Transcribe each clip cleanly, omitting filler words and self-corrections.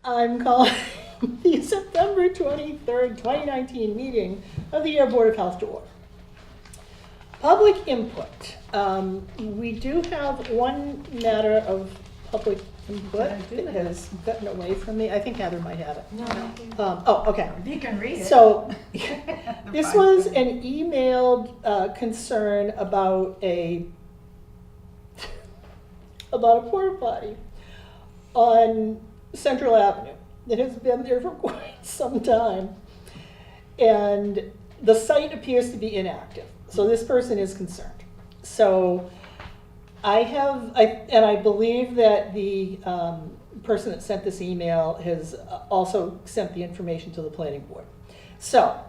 I'm calling the September 23rd, 2019 meeting of the Ayer Board of Health to order. Public input. We do have one matter of public input that has gotten away from me. I think Heather might have it. No. Oh, okay. You can read it. So this was an emailed concern about a porta potty on Central Avenue that has been there for quite some time. And the site appears to be inactive. So this person is concerned. So I believe that the person that sent this email has also sent the information to the planning board. So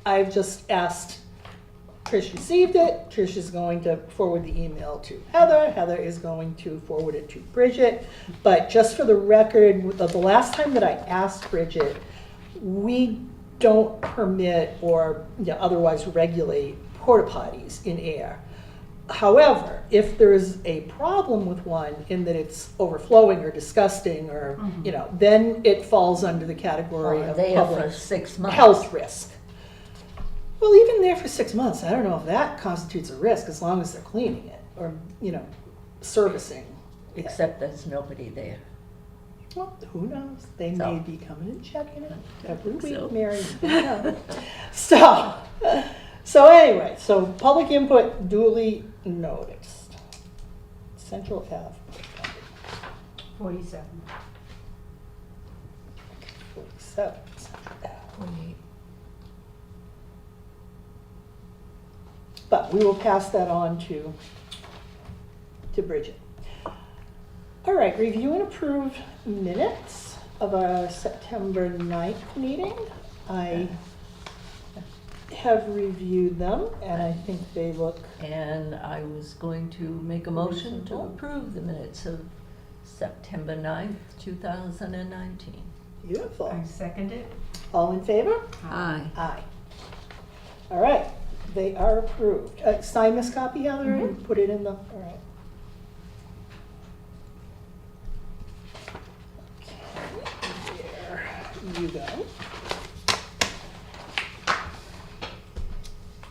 I've just asked, Trish received it. Trish is going to forward the email to Heather. Heather is going to forward it to Bridget. But just for the record, the last time that I asked Bridget, we don't permit or otherwise regulate porta potties in Ayer. However, if there's a problem with one in that it's overflowing or disgusting or then it falls under the category of public for 6 months. health risk. Well, even there for 6 months, I don't know if that constitutes a risk as long as they're cleaning it or servicing. Except there's nobody there. Well, who knows? They may be coming and checking it every week, So. Mary. Who knows? So anyway, so public input duly noticed. Central Ave. 47. 47. Central Ave. But we will pass that on to Bridget. All right, review and approve minutes of our September 9th meeting. I have reviewed them and I think they look And I was going to make a motion to Reasonable. approve the minutes of September 9th, 2019. beautiful. I second it. All in favor? Aye. Aye. All right, they are approved. Sign this copy, Heather, and put it in the, all right. Okay, there you go.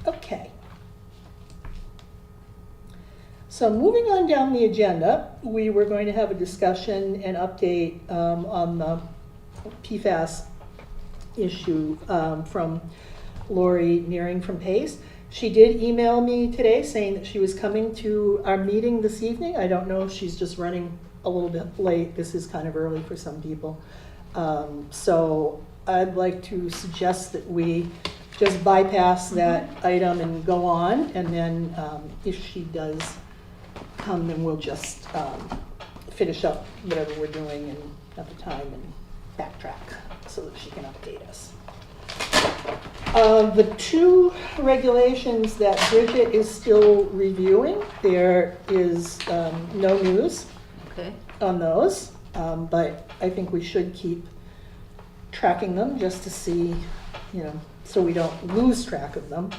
Okay. So moving on down the agenda, we were going to have a discussion and update on the PFAS issue from Lori Nearing from Pace. She did email me today saying that she was coming to our meeting this evening. I don't know if she's just running a little bit late. This is kind of early for some people. So I'd like to suggest that we just bypass that item and go on. And then if she does come, then we'll just finish up whatever we're doing and at the time and backtrack so that she can update us. The two regulations that Bridget is still reviewing, there is no news Okay. on those, but I think we should keep tracking them just to see, so we don't lose track of them.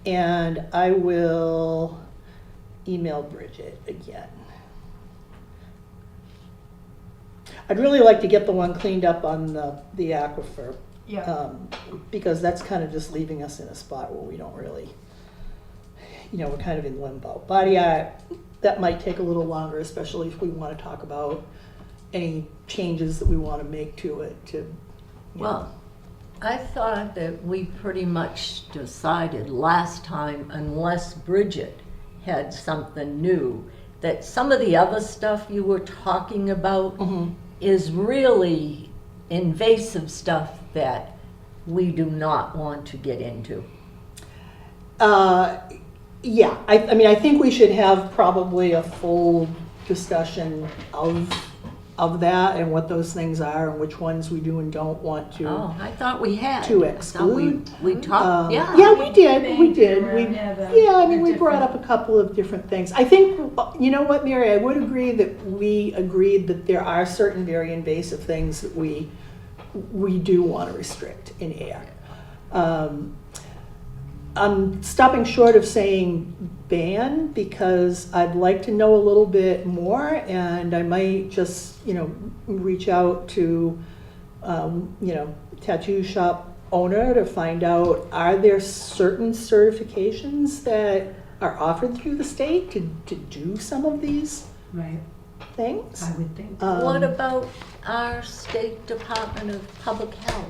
And I will email Bridget again. I'd really like to get the one cleaned up on the aquifer. Yeah. Because that's kind of just leaving us in a spot where we don't really, we're kind of in limbo. But yeah, that might take a little longer, especially if we want to talk about any changes that we want to make to it. Well, I thought that we pretty much decided last time, unless Bridget had something new, that some of the other stuff you were talking about is really invasive stuff that we do not want to get into. Yeah, I mean, I think we should have probably a full discussion of that and what those things are and which ones we do and don't want to. Oh, I thought we had. To I thought exclude. we talked, yeah. Yeah, we did. We did. Yeah, I mean, we brought up a couple of different things. I think, you know what, Mary, I would agree that we agreed that there are certain very invasive things that we do want to restrict in Ayer. I'm stopping short of saying ban because I'd like to know a little bit more, and I might just, reach out to tattoo shop owner to find out, are there certain certifications that are offered through the state to do some of these Right, things? I would think. What about our State Department of Public Health?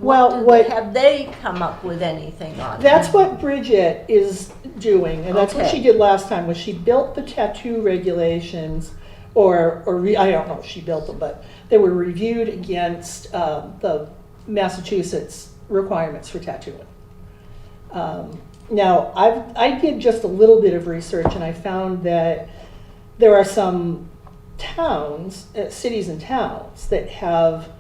Well, Have they come up with anything on that? That's what Bridget is doing, and that's what Okay. she did last time, was she built the tattoo regulations, I don't know if she built them, but they were reviewed against the Massachusetts requirements for tattooing. Now, I did just a little bit of research, and I found that there are some towns, cities and towns, that have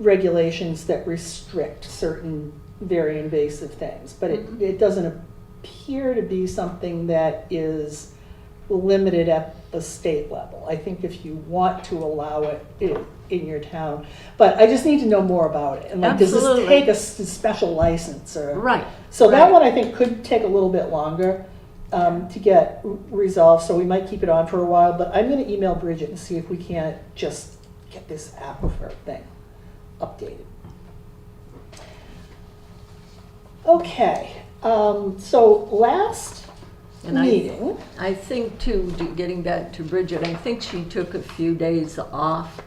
regulations that restrict certain very invasive things, but it doesn't appear to be something that is limited at the state level. I think if you want to allow it in your town, but I just need to know more about it. And like, does this Absolutely. take a special license or? Right. So that right. one I think could take a little bit longer to get resolved, so we might keep it on for a while, but I'm gonna email Bridget and see if we can't just get this aquifer thing updated. Okay, so last And meeting. I think too, getting back to Bridget, I think she took a few days off.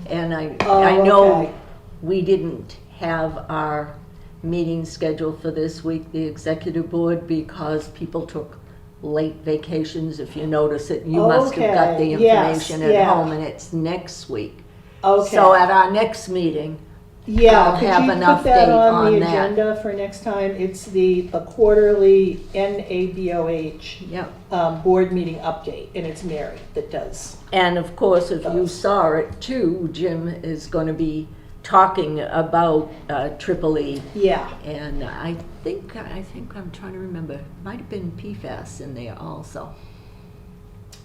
And I know Okay. we didn't have our meeting scheduled for this week, the executive board, because people took late vacations. If you notice it, you must have got the Okay, yes, information at yeah. home, and it's next week. Okay. So at our next meeting, Yeah, I'll have could an you put that update on the on that. agenda for next time? It's the quarterly NABOH yep. board meeting update, and it's Mary that does. And of course, if you Those. saw it too, Jim is going to be talking about Triple E. Yeah, And I think I'm trying to remember, might have been PFAS in there also.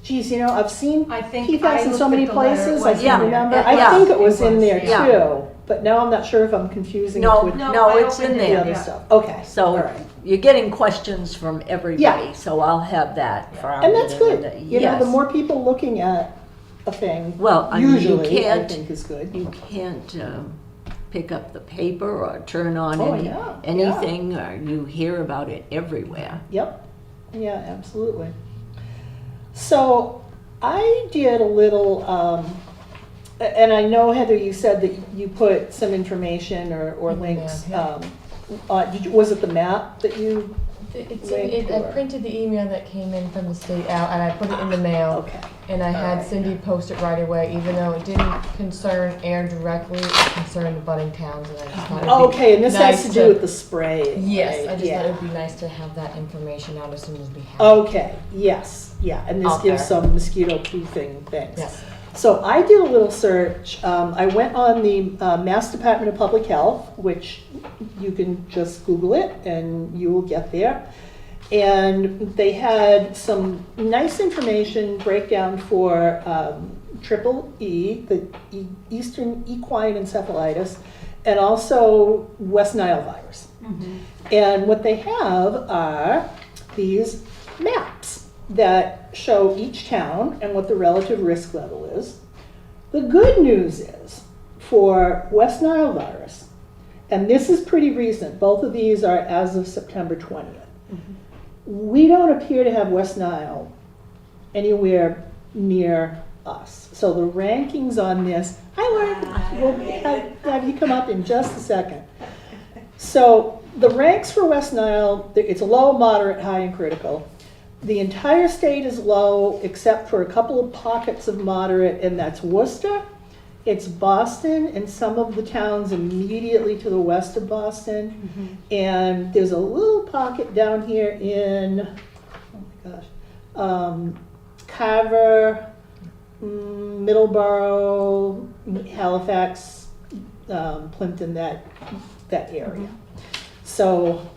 geez, I've seen I think PFAS I in so looked many at the letter, it places, I was can't in remember. there. I Yeah. think it was It in was, there yeah. too, but now I'm not sure if I'm confusing it No, with No, no, I it's in opened it, the there. other yeah. stuff. Okay, all So right. you're getting questions from everybody, Yeah. so I'll have that for our And that's meeting. good. Yes. The more people looking at a thing, Well, I mean, you usually, I can't- think is good. You can't pick up the paper or turn on Oh, yeah, anything, or you hear about it everywhere. Yep, yeah, absolutely. So I did a little, and I know, Heather, you said that you put some information or links. Yeah. Was it the map that you? I printed the email that came in from the state out, and I put it in the mail. Okay. And I had Alright. Cindy post it right away, even though it didn't concern Ayer directly, it concerned the budding towns, and I just thought it'd be Okay, and this nice has to do with the spray. Yes, I just yeah. thought it'd be nice to have that information out as soon as we have it. Okay, yes, yeah, and this Out gives there. some mosquito proofing things. Yes. So I did a little search. I went on the Mass Department of Public Health, which you can just Google it and you will get there. And they had some nice information breakdown for Triple E, the Eastern Equine Encephalitis, and also West Nile virus. And what they have are these maps that show each town and what the relative risk level is. The good news is for West Nile virus, and this is pretty recent, both of these are as of September 20th. We don't appear to have West Nile anywhere near us. So the rankings on this, we'll have you come up in just a second. So the ranks for West Nile, it's low, moderate, high, and critical. The entire state is low, except for a couple of pockets of moderate, and that's Worcester, it's Boston, and some of the towns immediately to the west of Boston. And there's a little pocket down here in, oh my gosh, Carver, Middleborough, Halifax, Plimpton, that area. So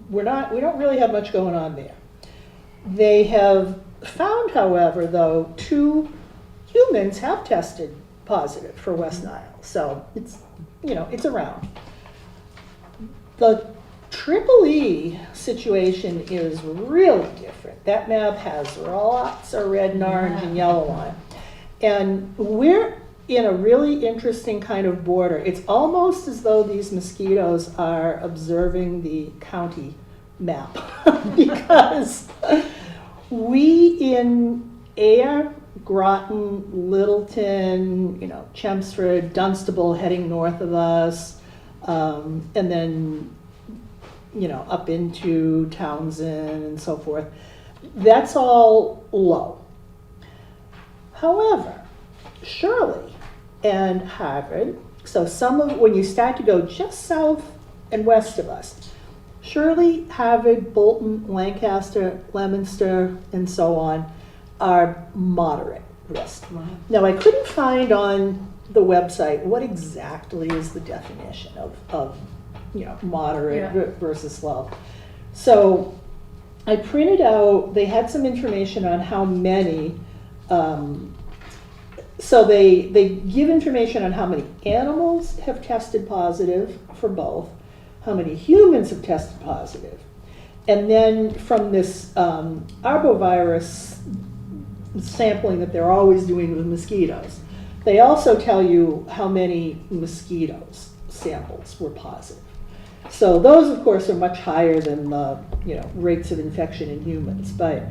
we don't really have much going on there. They have found, however, though, 2 humans have tested positive for West Nile. So it's, it's around. The Triple E situation is really different. That map has lots of red and orange and yellow on it. And we're in a really interesting kind of border. It's almost as though these mosquitoes are observing the county map because we in Ayer, Groton, Littleton, Chelmsford, Dunstable heading north of us, and then, up into Townsend and so forth. That's all low. However, Shirley and Harvard, so when you start to go just south and west of us, Shirley, Harvard, Bolton, Lancaster, Leominster, and so on are moderate risk. Wow. Now, I couldn't find on the website what exactly is the definition of moderate versus low. So I printed out, they had some information on how many, so they give information on how many animals have tested positive for both, how many humans have tested positive, and then from this arbovirus sampling that they're always doing with mosquitoes, they also tell you how many mosquitoes samples were positive. So those, of course, are much higher than the rates of infection in humans. But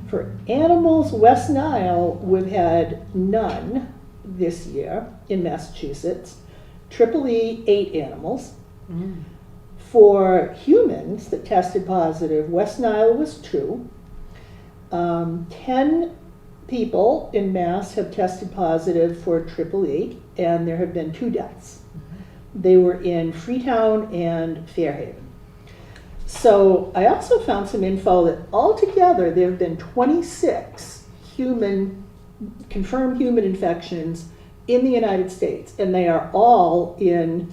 for animals, West Nile, we've had none this year in Massachusetts. Triple E, 8 animals. Mm. For humans that tested positive, West Nile was 2. 10 people in Mass have tested positive for Triple E, and there have been 2 deaths. They were in Freetown and Fairhaven. So I also found some info that altogether there have been 26 confirmed human infections in the United States, and they are all in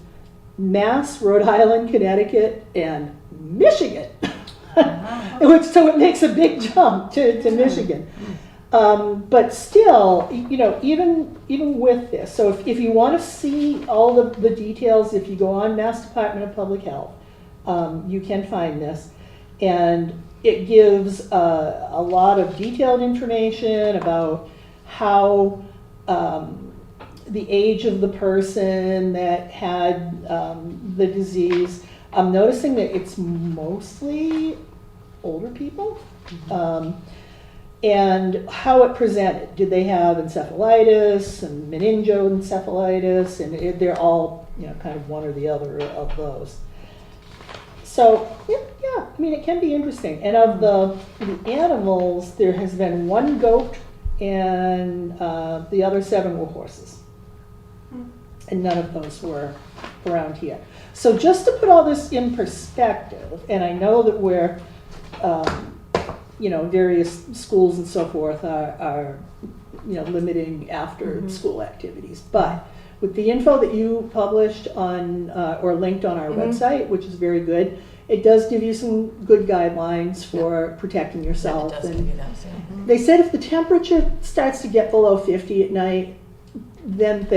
Mass, Rhode Island, Connecticut, and Michigan. So it makes a big jump to Michigan. But still, even with this, so if you want to see all the details, if you go on Mass Department of Public Health, you can find this. And it gives a lot of detailed information about how the age of the person that had the disease. I'm noticing that it's mostly older people. And how it presented. Did they have encephalitis and meningoencephalitis? And they're all, kind of one or the other of those. So, yeah, it can be interesting. And of the animals, there has been 1 goat, and the other 7 were horses. And none of those were around here. So just to put all this in perspective, and I know that we're, various schools and so forth are limiting after school activities. But with the info that you published on or linked on our website, which is very good, it does give you some good guidelines for protecting yourself. It does and give you those, yeah. they said if the temperature starts to get below 50 at night, then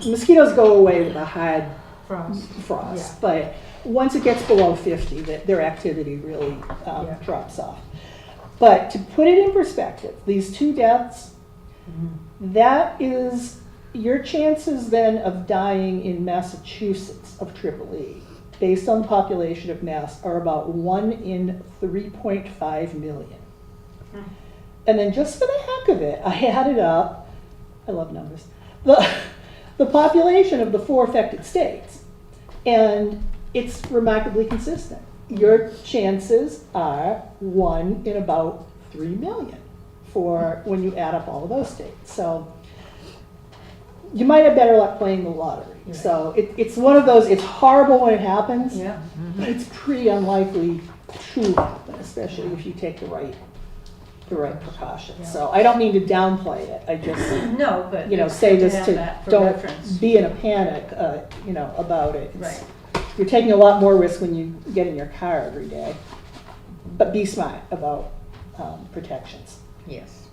mosquitoes go away with a hard frost. Yeah. But once it gets below 50, their activity really drops off. But to put it in perspective, these 2 deaths, that is your chances then of dying in Massachusetts of Triple E, based on the population of Mass, are about 1 in 3.5 million. And then just for the heck of it, I added up, I love numbers, the population of the 4 affected states. And it's remarkably consistent. Your chances are 1 in about 3 million for when you add up all of those states. So you might have better luck playing the lottery. Right. So it's one of those, it's horrible when it happens, Yeah. but it's pretty unlikely to happen, especially if you take the right precautions. Yeah. So I don't mean to downplay it. I just No, but it's say good this have to that for don't reference. be in a panic, about it. Right. You're taking a lot more risk when you get in your car every day, but be smart about protections. Yes.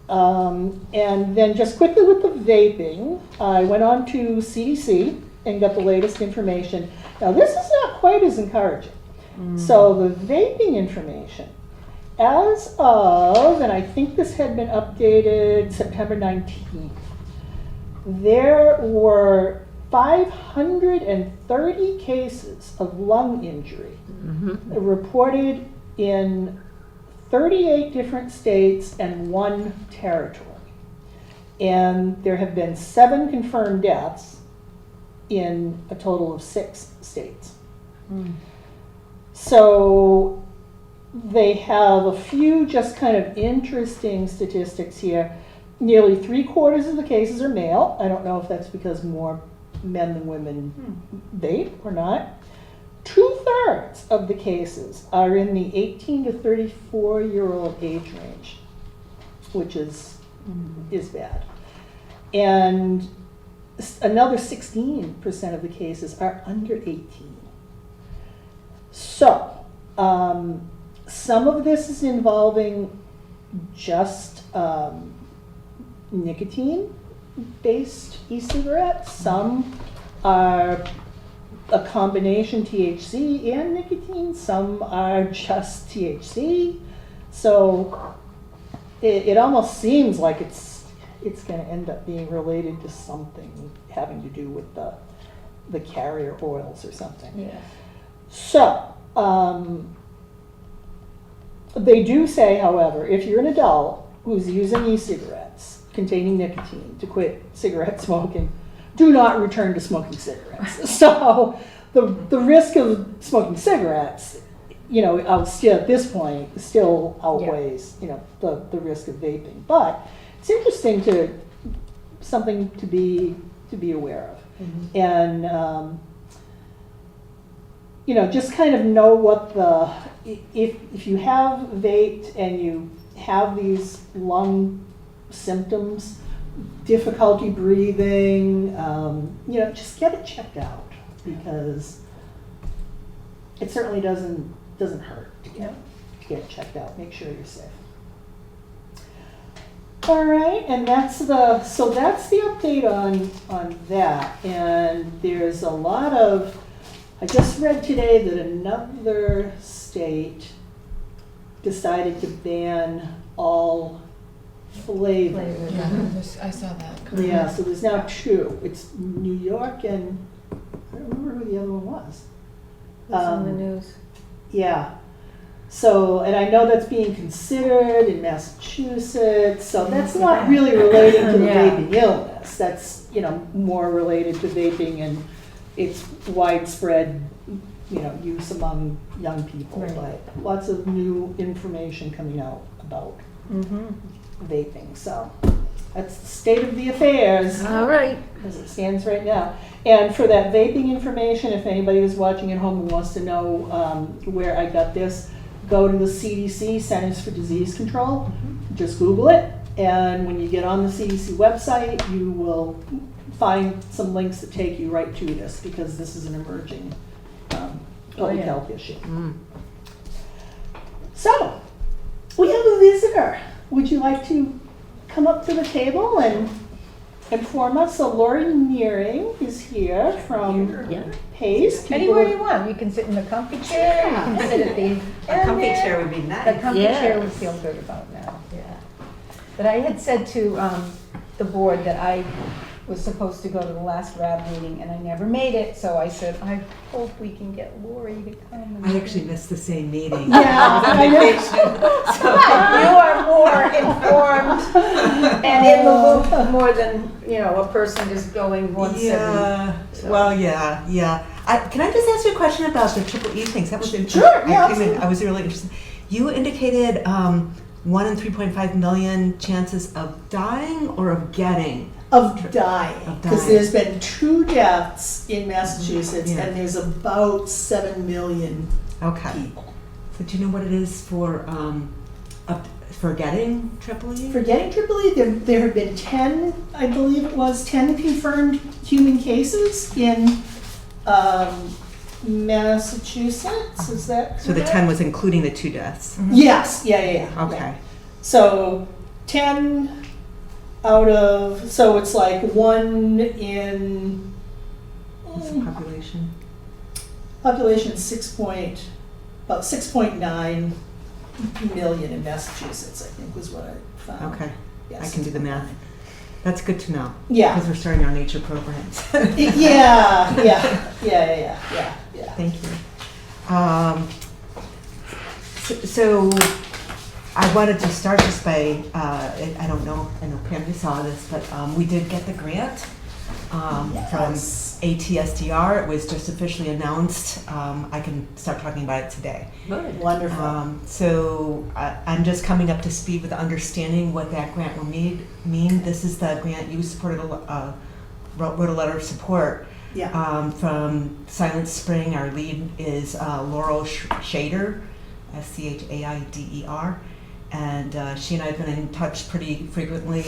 And then just quickly with the vaping, I went on to CDC and got the latest information. Now this is not quite as encouraging. So the vaping information, as of, and I think this had been updated September 19th, there were 530 cases of lung injury reported in 38 different states and 1 territory. And there have been 7 confirmed deaths in a total of 6 states. So they have a few just kind of interesting statistics here. Nearly 3/4 of the cases are male. I don't know if that's because more men than women vape or not. 2/3 of the cases are in the 18 to 34-year-old age range, which is bad. And another 16% of the cases are under 18. So, some of this is involving just nicotine-based e-cigarettes. Some are a combination THC and nicotine. Some are just THC. So it almost seems like it's going to end up being related to something having to do with the carrier oils or something. Yeah. So, they do say, however, if you're an adult who's using e-cigarettes containing nicotine to quit cigarette smoking, do not return to smoking cigarettes. So, the risk of smoking cigarettes, still at this point, still outweighs, the risk of vaping. But it's interesting something to be aware of. And, just kind of know what if you have vaped and you have these lung symptoms, difficulty breathing, just get it checked out, because it certainly doesn't hurt to get it checked out. Make sure you're safe. All right, and that's the update on that. And there's a lot of, I just read today that another state decided to ban all flavors. I saw that. Yeah, so there's now 2. It's New York and I don't remember who the other one was. It's on the news. Yeah. So, and I know that's being considered in Massachusetts, so that's not really relating to the vaping illness. That's, more related to vaping and its widespread, use among young people. Right. But lots of new information coming out about vaping. So that's the state of the affairs. All right. As it stands right now. And for that vaping information, if anybody is watching at home and wants to know where I got this, go to the CDC, Centers for Disease Control. Just Google it. And when you get on the CDC website, you will find some links that take you right to this, because this is an emerging public health issue. So, we have a visitor. Would you like to come up to the table and inform us? So Lori Nearing is here from Pace. Anywhere you want. You can sit in the comfy chair, you can sit at the A comfy chair would be The nice. comfy Yes. chair would feel good about now, yeah. But I had said to the board that I was supposed to go to the last RAB meeting and I never made it, so I said, I hope we can get Lori to come. And I actually missed the same meeting. Yeah, I I know. was on vacation. You are more informed and in the loop more than, a person just going once every. Yeah, well, yeah. Can I just ask you a question about the triple E things? That was interesting. Sure, yeah, I was really interested. You indicated 1 in 3.5 million chances of dying or of getting? Of dying, Of because dying. there's been 2 deaths in Massachusetts, Yeah. and there's about 7 million Okay. people. So do you know what it is for getting triple E? For getting triple E, there have been 10, I believe it was, 10 confirmed human cases in Massachusetts, is that So the correct? 10 was including the 2 deaths? Yes, yeah. Okay. So 10 out of, so it's like 1 in, What's the population? population about 6.9 million in Massachusetts, I think was what I found. Okay. Yeah, I can do the math. That's good to know. Yeah. Because we're starting our nature programs. Yeah. Thank you. So I wanted to start this by, I don't know, I know Pam, you saw this, but we did get the grant from ATSDR. It was just officially announced. I can start talking about it today. Good. Wonderful. So I'm just coming up to speed with understanding what that grant will mean. This is the grant you supported, wrote a letter of support. Yeah. From Silent Spring. Our lead is Laurel Shader, Schaider, and she and I have been in touch pretty frequently.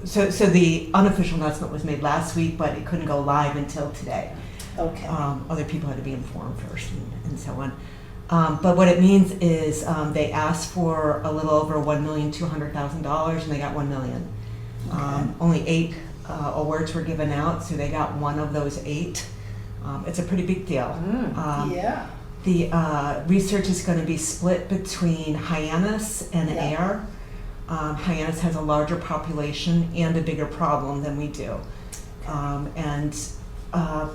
So the unofficial announcement was made last week, but it couldn't go live until today. Okay. Other people had to be informed first and so on. But what it means is they asked for a little over $1,200,000 and they got $1 million. Only 8 awards were given out, so they got one of those 8. It's a pretty big deal. Yeah. The research is going to be split between Hyannis and Yeah. Ayer. Hyannis has a larger population and a bigger problem than we do. And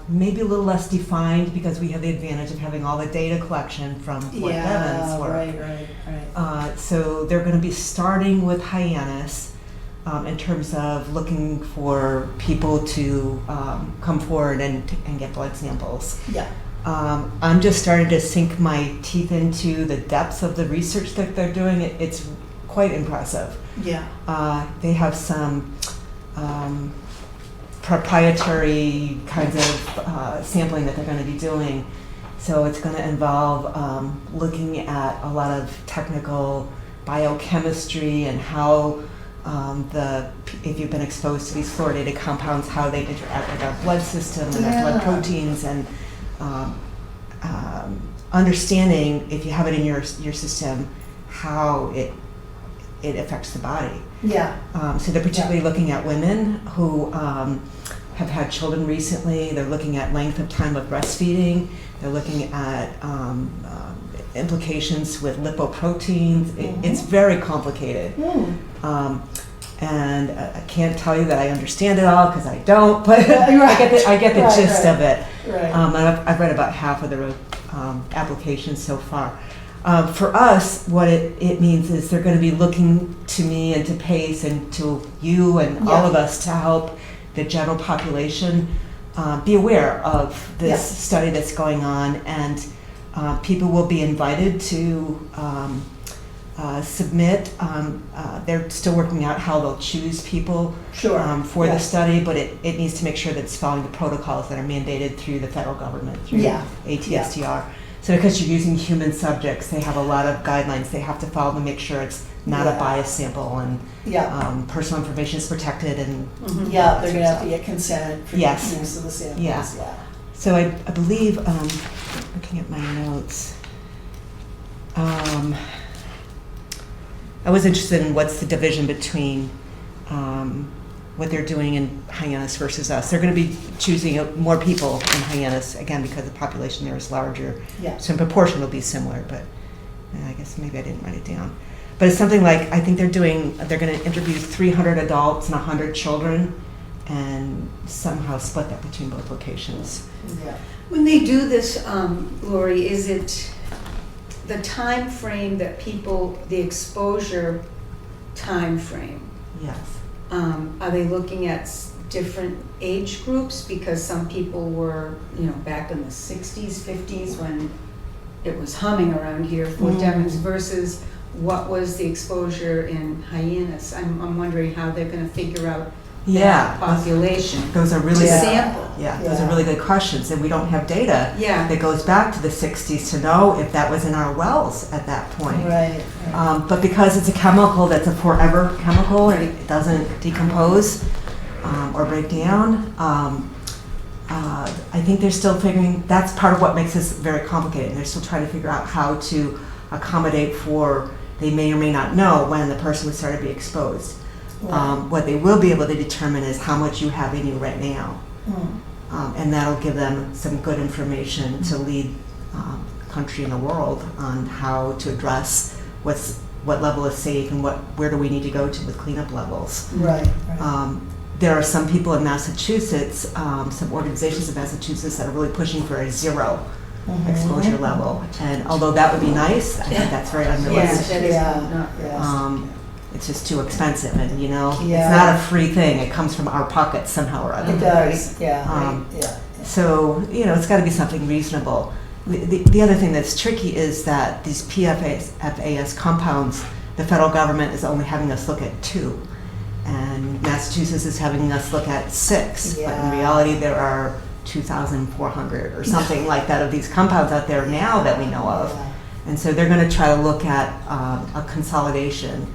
maybe a little less defined because we have the advantage of having all the data collection from Fort Devens work. Right. So they're going to be starting with Hyannis in terms of looking for people to come forward and get blood samples. Yeah. I'm just starting to sink my teeth into the depths of the research that they're doing. It's quite impressive. Yeah. They have some proprietary kinds of sampling that they're going to be doing. So it's going to involve looking at a lot of technical biochemistry and how if you've been exposed to these fluoridated compounds, how they interact with our blood system and our blood proteins, and understanding if you have it in your system, how it affects the body. Yeah. So they're particularly looking at women who have had children recently. They're looking at length of time of breastfeeding. They're looking at implications with lipoproteins. It's very complicated. And I can't tell you that I understand it all because I don't, but I get the gist of it. Right. I've read about half of the applications so far. For us, what it means is they're going to be looking to me and to Pace and to you and all of us to help the general population be aware of this study that's going on, and people will be invited to submit. They're still working out how they'll choose people for the study, but it needs to make sure that it's following the protocols that are mandated through the federal government, through ATSDR. So because you're using human subjects, they have a lot of guidelines they have to follow to make sure it's not a biased sample, and personal information is protected. And they're going to have to get consent for Yes. use of the samples. Yeah. So I believe, looking at my notes, I was interested in what's the division between what they're doing in Hyannis versus us. They're going to be choosing more people in Hyannis, again, because the population there is larger. Yeah. So in proportion it'll be similar, but I guess maybe I didn't write it down. But it's something like, I think they're going to interview 300 adults and 100 children and somehow split that between both locations. Yeah. When they do this, Lori, is it the time frame that people, the exposure time frame? Yes. Are they looking at different age groups? Because some people were, back in the 60s, 50s when it was humming around here, Fort Devens, versus what was the exposure in Hyannis. I'm wondering how they're going to figure out that population. Those are really to good, sample. those are really good questions, and we don't have data Yeah. that goes back to the 60s to know if that was in our wells at that point. Right. But because it's a chemical that's a forever chemical and it doesn't decompose or break down, I think they're still figuring, that's part of what makes this very complicated. And they're still trying to figure out how to accommodate for, they may or may not know when the person would start to be exposed. What they will be able to determine is how much you have in you right now. And that'll give them some good information to lead the country and the world on how to address what's what level is safe and where do we need to go to with cleanup levels. Right, right. There are some people in Massachusetts, some organizations in Massachusetts that are really pushing for a 0 exposure level. And although that would be nice, I think that's very unrealistic. It's just too expensive, and it's not a free thing. It comes from our pockets somehow or other. It does, yeah. So, it's got to be something reasonable. The other thing that's tricky is that these PFAS compounds, the federal government is only having us look at 2. And Massachusetts is having us look at 6. But in reality, there are 2,400 or something like that of these compounds out there now that we know of. And so they're going to try to look at a consolidation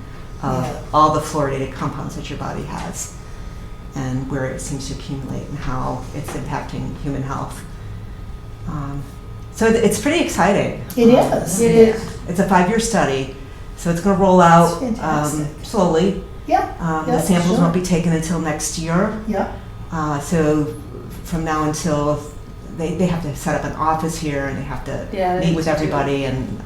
of all the fluoridated compounds that your body has and where it seems to accumulate and how it's impacting human health. So it's pretty exciting. It is. It is. It's a 5-year study, so it's going to roll out slowly. Yeah. The samples won't be taken until next year. Yeah. So from now until they have to set up an office here and they have to meet with everybody and.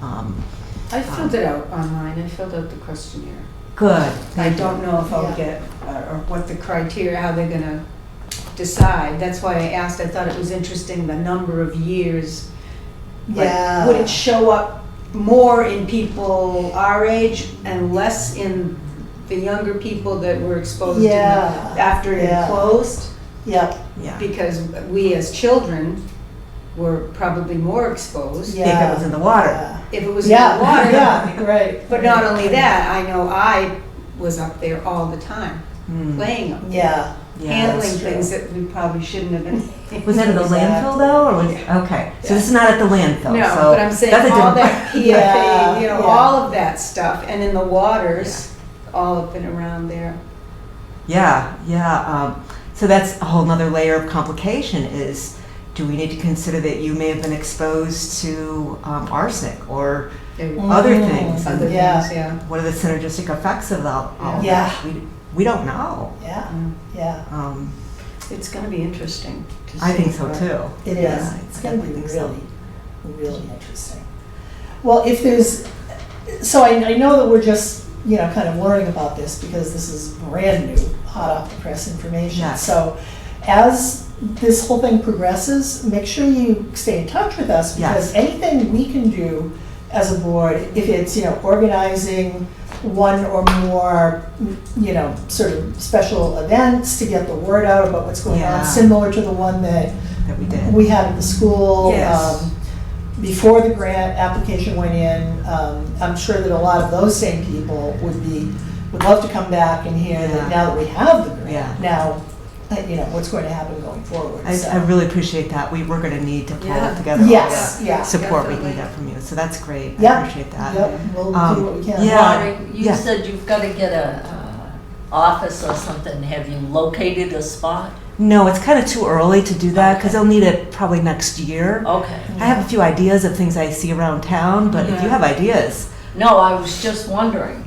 I filled it out online. I filled out the questionnaire. Good. I don't know if I'll get, or what the criteria, how they're gonna decide. That's why I asked. I thought it was interesting, the number of years. Like, would it show up more in people our age and less in the younger people that were exposed after it closed? Yep. Yeah. Because we as children were probably more exposed. If it was in the water. If it was in the water. Right. But not only that, I know I was up there all the time, playing up there, handling things that we probably shouldn't have been. Was that at the landfill though, or was okay? So this is not at the landfill. No, so but I'm saying that's a all different- that PFA, all of that stuff, and in the waters, all up and around there. So that's a whole nother layer of complication is, do we need to consider that you may have been exposed to arsenic or other things? Other things, yeah. What are the synergistic effects of all of Yeah. that? We don't know. It's going to be interesting to see. I think so too. It is. Yeah, It's going to be definitely think so. really interesting. Well, if there's, so I know that we're just, kind of learning about this because this is brand new, hot off the press information. Yes. So as this whole thing progresses, make sure you stay in touch with us because anything we can do as a board, if it's, organizing one or more, sort of special events to get the word out about what's going on, similar to the one that we did. we had at the school. Yes. Before the grant application went in, I'm sure that a lot of those same people would love to come back and hear that now that we have the grant, now, what's going to happen going forward. I really appreciate that. We're going to need to pull together Yes, all the support we can get from you. So that's great. I appreciate that. Yep, we'll do what we can. Laurie, you said you've got to get a office or something. Have you located a spot? No, it's kind of too early to do that because I'll need it probably next year. Okay. I have a few ideas of things I see around town, but if you have ideas. No, I was just wondering.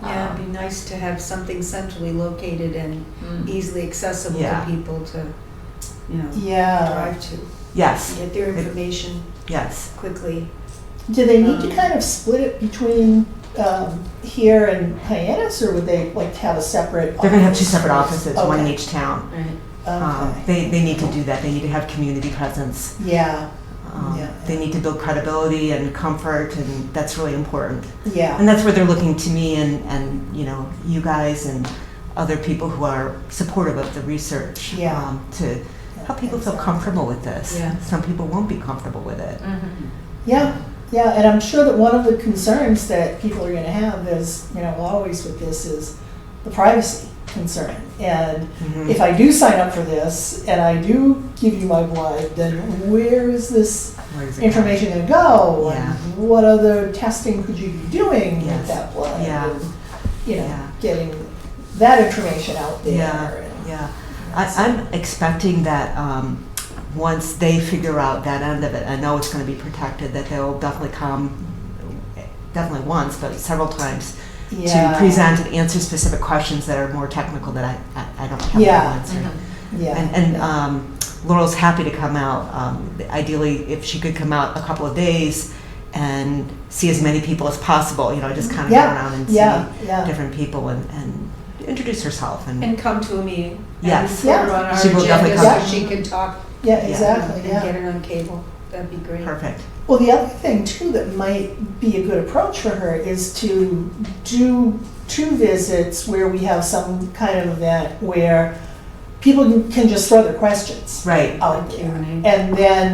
Yeah, it'd be nice to have something centrally located and easily accessible to people to, drive to. Yes. Get their information quickly. Do they need to kind of split it between here and Hyannis, or would they like to have a separate? They're going to have 2 separate offices, one in each town. Right. They need to do that. They need to have community presence. They need to build credibility and comfort, and that's really important. And that's where they're looking to me and you guys and other people who are supportive of the research to help people feel comfortable with this. Some people won't be comfortable with it. And I'm sure that one of the concerns that people are going to have is, always with this is the privacy concern. And if I do sign up for this and I do give you my blood, then where is this information going to go? And what other testing could you be doing with that blood? And, getting that information out there. I'm expecting that once they figure out that end of it, I know it's going to be protected, that they'll definitely come, definitely once, but several times, to present and answer specific questions that are more technical that I don't have the answer. And Laurel's happy to come out. Ideally, if she could come out a couple of days and see as many people as possible, just kind of Yeah, go around and yeah, see yeah. different people and introduce herself. And come to a meeting. Yes. And put her on our She will definitely agenda come. so she can talk. Yeah, Yeah. exactly, And yeah. get it on cable. That'd be great. Perfect. Well, the other thing too that might be a good approach for her is to do 2 visits where we have some kind of event where people can just throw their questions Right. out Q there. and A. And then,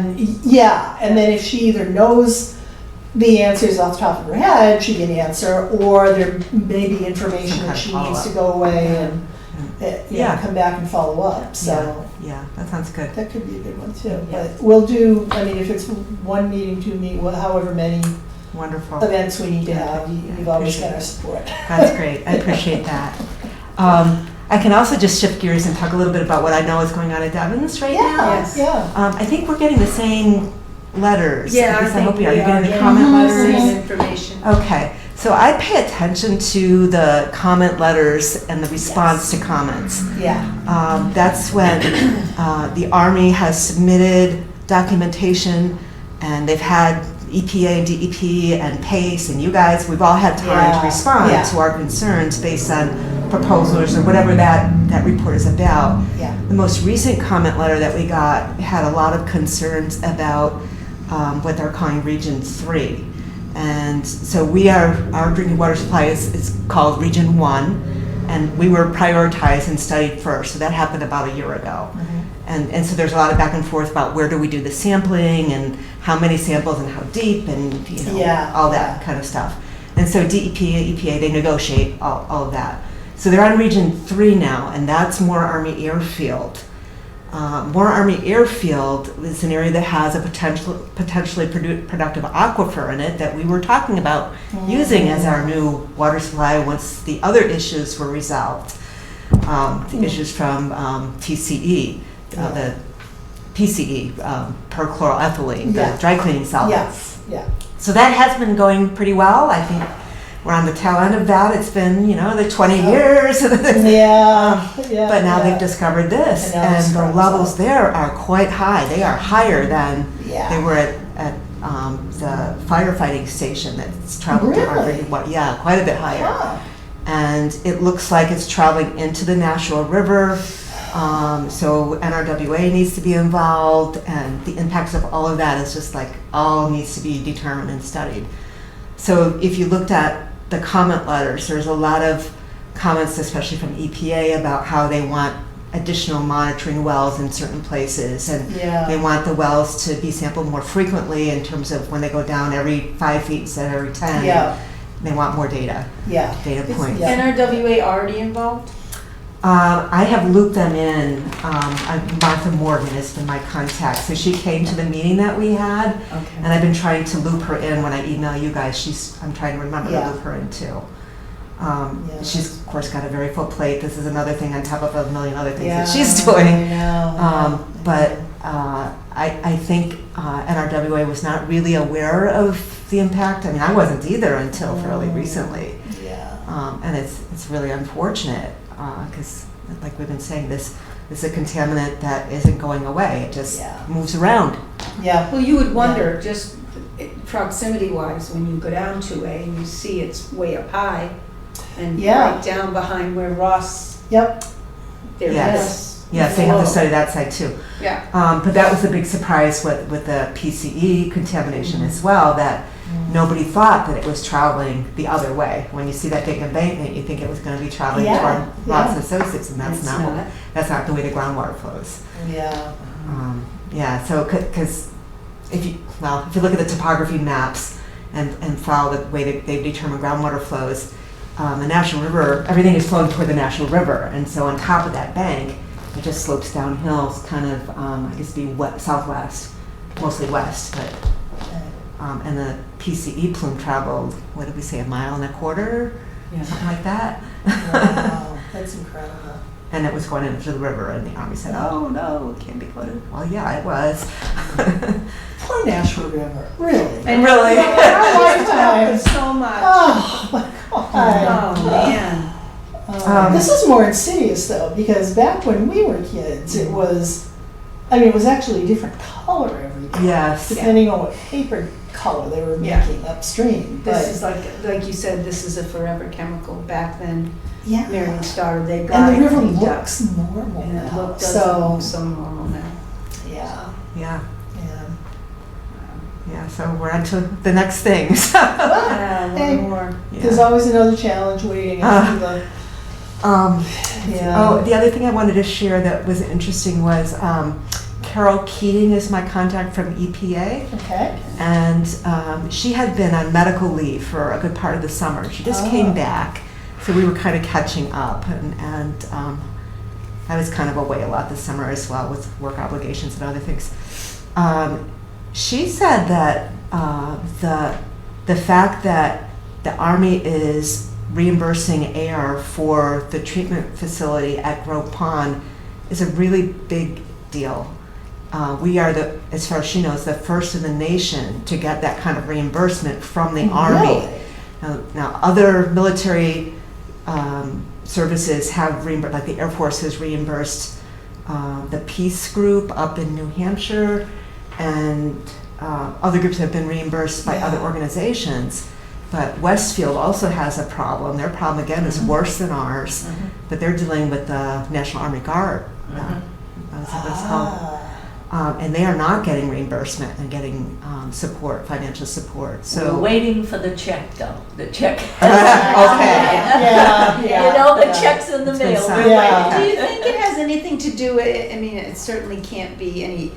and then if she either knows the answers off the top of her head, she can answer, or there may be information Some kind that of she needs follow-up. to go away and, Yeah. come back and follow up, so. Yeah, that sounds good. That could be a good one too, Yeah. but we'll do, I mean, if it's 1 meeting, 2 meetings, however many Wonderful. events we need to have, you've always got our support. That's great. I appreciate that. I can also just shift gears and talk a little bit about what I know is going on at Devon's right now. Yes. Yeah, I think we're getting the same letters. Yeah, At least I think hope we are. we You're are getting the getting comment the letters? same information. Okay, so I pay attention to the comment letters and the response to comments. yeah, That's when the Army has submitted documentation, and they've had EPA and DEP and PACE and you guys, we've all had time Yeah, to respond yeah. to our concerns based on proposals or whatever that report is about. yeah, The most recent comment letter that we got had a lot of concerns about what they're calling Region 3. And so our drinking water supply is called Region 1, and we were prioritized and studied first. So that happened about a year ago. And so there's a lot of back and forth about where do we do the sampling and how many samples and how deep and Yeah, all that kind of stuff. And so DEP and EPA, they negotiate all of that. So they're on Region 3 now, and that's Moore Army Airfield. Moore Army Airfield is an area that has a potentially productive aquifer in it that we were talking about using as our new water supply once the other issues were resolved. The issues from TCE, the PCE, perchloroethylene, the Yeah. dry cleaning solvents. yes, yeah, So that has been going pretty well. I think we're on the tail end of that. It's been, the 20 years. yeah, yeah. But now yeah. they've discovered this, And now and it's the dropped levels off. there are quite high. They are higher than Yeah. they were at the firefighting station that's traveled to our Really? drinking water. Yeah, quite a bit higher. Huh. And it looks like it's traveling into the Nashua River. So NRWA needs to be involved, and the impacts of all of that is just like all needs to be determined and studied. So if you looked at the comment letters, there's a lot of comments, especially from EPA, about how they want additional monitoring wells in certain places, and Yeah. they want the wells to be sampled more frequently in terms of when they go down every 5 feet instead of every 10. Yeah. They want more data Yeah. points. Yeah. NRWA already involved? I have looped them in. Martha Morgan has been my contact. So she came to the meeting that we had, and Okay. I've been trying to loop her in when I email you guys. I'm trying to remember Yeah. to loop her in too. Yeah. She's, of course, got a very full plate. This is another thing on top of a million other things Yeah, that she's I doing. know. But I think NRWA was not really aware of the impact. I mean, I wasn't either until fairly recently. Yeah. And it's really unfortunate because, like we've been saying, this is a contaminant that isn't going away. It just Yeah. moves around. Yeah. Well, you would wonder, just proximity-wise, when you go down 2A and you see it's way up high, and Yeah. right down behind where Ross, Yep. there is. Yes. Yes, they have to study that side too. Yeah. But that was the big surprise with the PCE contamination as well, that nobody thought that it was traveling the other way. When you see that big embankment, you think it was going to be traveling Yeah, toward Ross yeah. and Associates, and that's It's not, not. that's not the way the groundwater flows. Yeah. Yeah, so because if you look at the topography maps and follow the way that they've determined groundwater flows, the National River, everything is flowing toward the National River, and so on top of that bank, it just slopes downhill, kind of, I guess, be southwest, mostly west, but. And the PCE plume traveled, what did we say, 1.25 miles, something like that. Wow. That's incredible. And it was going into the river, and the Army said, "Oh no, it can't be flooded." Well, yeah, it was. Poor Nashua River. Really. And Really? Our lifetime so much. Oh my God. Oh, man. This is more insidious though, because back when we were kids, it was, it was actually a different color every day. Yes. Depending on what paper color they were Yeah. making upstream. This is like you said, this is a forever chemical. Back then, Yeah. Marion started, they got And it the river cleaned up. looks normal And it now, doesn't so, look so normal now. yeah, Yeah, yeah. yeah, so we're on to the next things. Hey. One more. There's always another challenge waiting after the, yeah. Oh, the other thing I wanted to share that was interesting was Carol Keating is my contact from EPA, Okay, and she had been on medical leave for a good part of the summer. She just came back, so we were kind of catching up, and I was kind of away a lot this summer as well with work obligations and other things. She said that the fact that the Army is reimbursing Ayer for the treatment facility at Grove Pond is a really big deal. We are as far as she knows, the first in the nation to get that kind of reimbursement from the Army. Really? Now other military services have reimbursed, like the Air Force has reimbursed the Peace Group up in New Hampshire, and other groups have been reimbursed by other organizations. But Westfield also has a problem. Their problem, again, is worse than ours, but they're dealing with the National Army Guard. That's what it's called. And they are not getting reimbursement and getting support, financial support. We're waiting for the check, though. The check. Yeah, You know, the check's in the It's been mail. signed. We're Yeah. Do waiting. you think it has anything to do with, I mean, it certainly can't be any,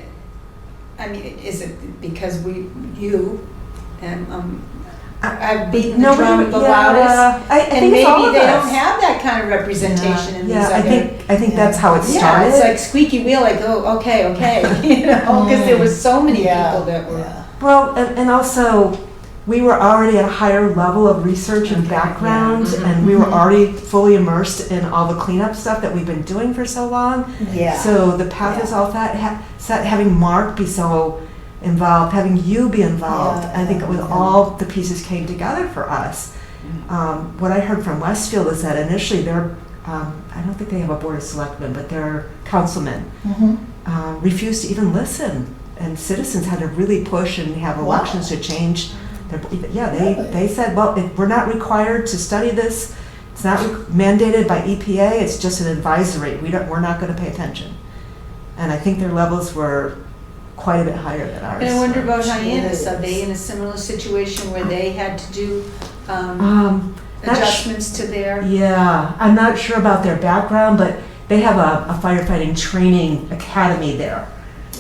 I mean, is it because you and I've beaten the drum the loudest? I And think maybe it's all of they us. don't have that kind of representation in these Yeah, other. I think that's how it Yeah, started. it's like squeaky wheel, like, oh, okay, you know, because there was so many Yeah, people that were. yeah. Well, and also, we were already at a higher level of research and background, and we were already fully immersed in all the cleanup stuff that we've been doing for so long. Yeah. So the path is all set, having Mark be so involved, having you be involved. Yeah, I think it was yeah. all the pieces came together for us. What I heard from Westfield is that initially I don't think they have a board of selectmen, but their councilmen refused to even listen. And citizens had to really push and have Wow. elections to change. Yeah, Really? they said, well, we're not required to study this. It's not mandated by EPA. It's just an advisory. We're not going to pay attention. And I think their levels were quite a bit higher than ours. And I wonder about Jeez. Hyannis, are they in a similar situation where they had to do Not adjustments to their? Yeah, I'm not sure about their background, but they have a firefighting training academy there,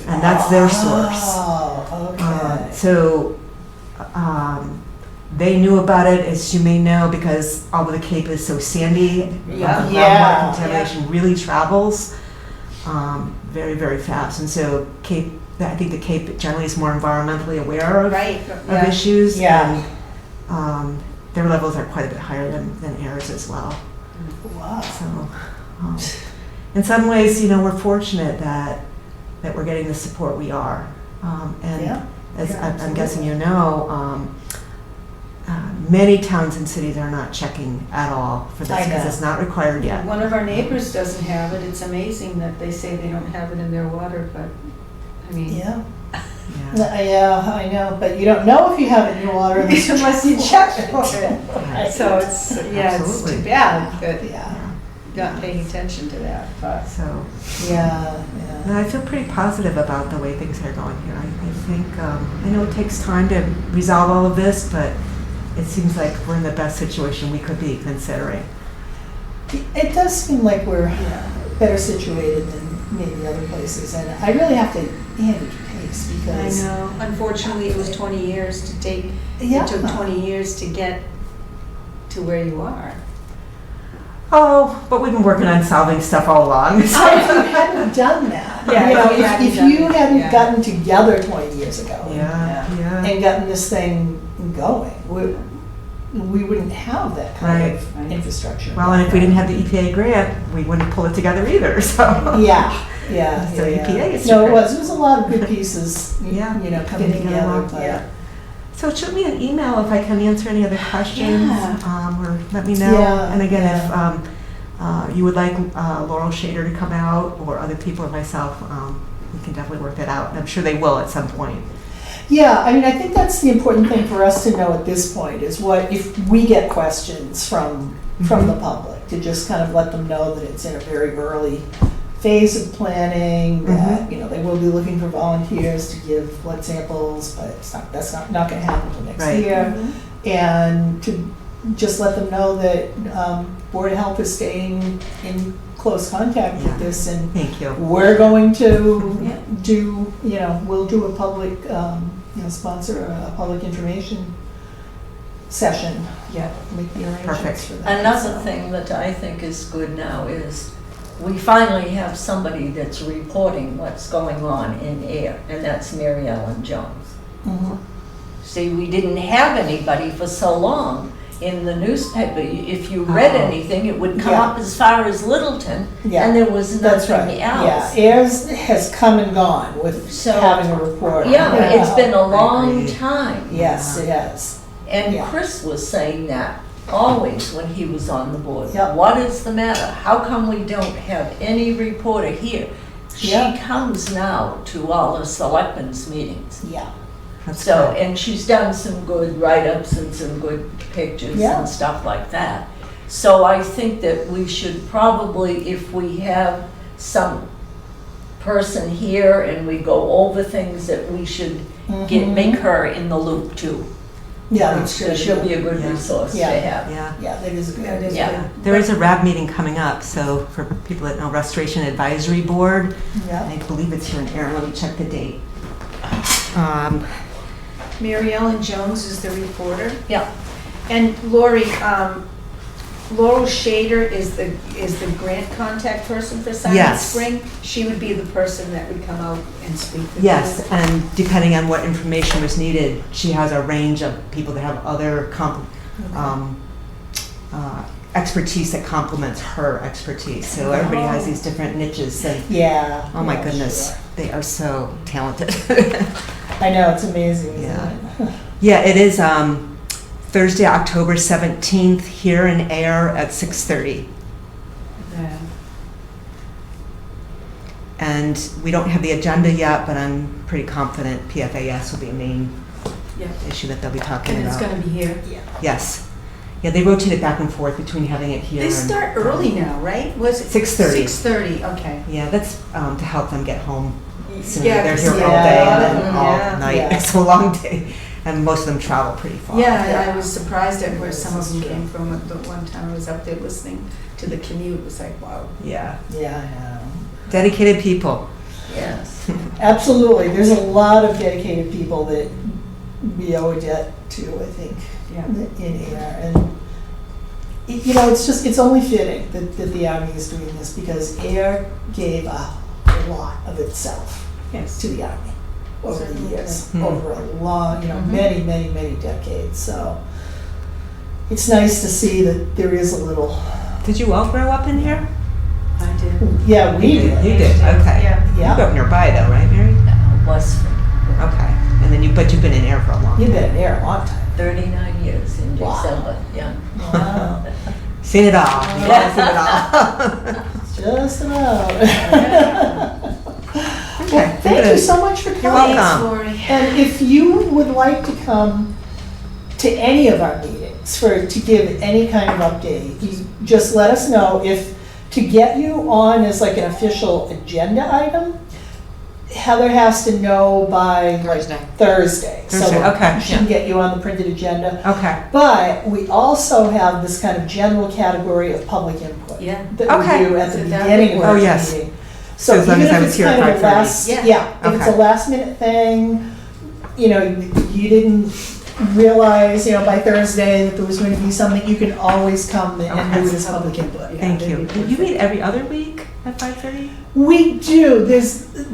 and that's their source. Oh, okay. So they knew about it, as you may know, because all of the Cape is so sandy. Yeah. Groundwater Yeah. contamination really travels very, very fast, and so I think the Cape generally is more environmentally aware of Right, of issues. Yeah. And their levels are quite a bit higher than Ayer's as well. Wow. So, in some ways, we're fortunate that we're getting the support we are. And Yeah. as Yeah, I'm guessing you know, many towns and cities are not checking at all for this I because know. it's not required yet. One of our neighbors doesn't have it. It's amazing that they say they don't have it in their water, but, I mean. Yeah. Yeah. Yeah, I know, but you don't know if you have it in your water unless you check for it. Right. So it's, yeah, it's Absolutely. too bad that Yeah, you're not paying attention to that, but. So, yeah, no, yeah. I feel pretty positive about the way things are going here. I think, I know it takes time to resolve all of this, but it seems like we're in the best situation we could be considering. It does seem like we're better situated than maybe other places, and I really have to hand it to Pace I because. know. Unfortunately, it was 20 years to take, Yeah. it took 20 years to get to where you are. Oh, but we've been working on solving stuff all along. If you hadn't done that, Yeah, you know, if you hadn't if done you it, hadn't yeah. gotten together 20 years ago Yeah. and gotten this thing going, we wouldn't have that kind of Right. infrastructure. Well, and if we didn't have the EPA grant, we wouldn't pull it together either, so. Yeah. So EPA is No, super. it was a lot of good pieces, Yeah. coming Getting together, along. but. Yeah. So shoot me an email if I can answer any other questions, Yeah. or let me know. Yeah, And again, yeah. if you would like Laurel Shader to come out, or other people or myself, we can definitely work that out. I'm sure they will at some point. Yeah, I mean, I think that's the important thing for us to know at this point, is what, if we get questions from the public, to just kind of let them know that it's in a very early phase of planning, that, you know, they will be looking for volunteers to give blood samples, but that's not gonna happen until next Right. year. And to just let them know that Board of Health is staying in close contact with Yeah. this, and Thank you. we're going to Yeah. do, you know, we'll do a public, you know, sponsor a public information session. Yeah. Make the arrangements Perfect. for that. Another so. thing that I think is good now is we finally have somebody that's reporting what's going on in Ayer, and that's Mary Ellen Jones. Mhm. See, we didn't have anybody for so long in the newspaper. If you read Oh. anything, it would come Yeah. up as far as Littleton, Yeah, and there was That's nothing right, yeah. else. Ayers has come and gone with So- having a report. Yeah, it's been a long agree. time. Yes, it has. And Yeah. Chris was saying that always when he was on the board. Yep. What is the matter? How come we don't have any reporter here? She Yeah. comes now to all the selectmen's meetings. Yeah, That's So, good. and she's done some good write-ups and some good pictures Yeah. and stuff like that. So I think that we should probably, if we have some person here and we go over things, that we should Mhm. make her in the loop too. yeah, that's So true. she'll be a good Yeah. resource to Yeah. have. Yeah. Yeah, that is good. That is Yeah. good. There is a RAB meeting coming up, so for people that know, Restoration Advisory Board, Yeah. I believe it's here in Ayer, let me check the date. Mary Ellen Jones is the reporter. Yeah. And Lori, Laurel Shader is the grant contact person for Silent Yes. Spring. She would be the person that would come out and speak with you. Yes, and depending on what information was needed, she has a range of people that have other expertise that complements her expertise. So everybody has these different niches, and Yeah. oh my yeah, goodness, sure. they are so talented. I know, it's amazing, isn't Yeah. it? Yeah, it is Thursday, October 17th, here in Ayer at 6:30. Yeah. And we don't have the agenda yet, but I'm pretty confident PFAS will be a main Yeah. issue that they'll be talking And it's about. gonna be here. Yes. Yeah, they rotate it back and forth between having it here They and. start early now, right? Was it? 6:30. 6:30, okay. Yeah, that's to help them get home sooner. Yeah, They're 'cause here all yeah, day and then yeah, all night. yeah. It's a long day. And most of them travel pretty far. Yeah, I was surprised at where some of them came from. The one time I was up there listening to the commute, it was like, wow. Yeah. Yeah, I know. Dedicated people. Yes. Absolutely, there's a lot of dedicated people that we owe a debt to, I think, Yeah. in Ayer. And, you know, it's only fitting that the Army is doing this, because Ayer gave a lot of itself Yes. to the Army over the Certainly years, did. over a long, you know, Mhm. many, many, many decades. So it's nice to see that there is a little, Did you all grow up in here? I did. yeah, we You did. You did, okay. Yeah. You Yeah. grew up nearby though, right, Mary? Westford, Okay. And then but you've been in Ayer for a long You've time. been there a long time. 39 years in Wow. December, yeah. Wow. Seen it all. You've all seen it all. Just about. Okay. Well, thank you so much for coming. You're welcome. Thanks, Lori. And if you would like to come to any of our meetings to give any kind of update, you just let us know. If to get you on as like an official agenda item, Heather has to know by like Thursday. Thursday. Thursday, So okay, she can get you on the printed agenda. Okay. But we also have this kind of general category of public input. Yeah. That Okay. we do at the So that beginning would of work. the Oh, yes. meeting. So So as long even as I if was it's here at kind of a 5:30. last, Yeah. yeah, if it's a Okay. last minute thing, you know, you didn't realize, you know, by Thursday that there was going to be something, you can always come and Okay. do it as public input. Yeah, Thank that'd you. be Do you perfect. meet every other week at 5:30? We do,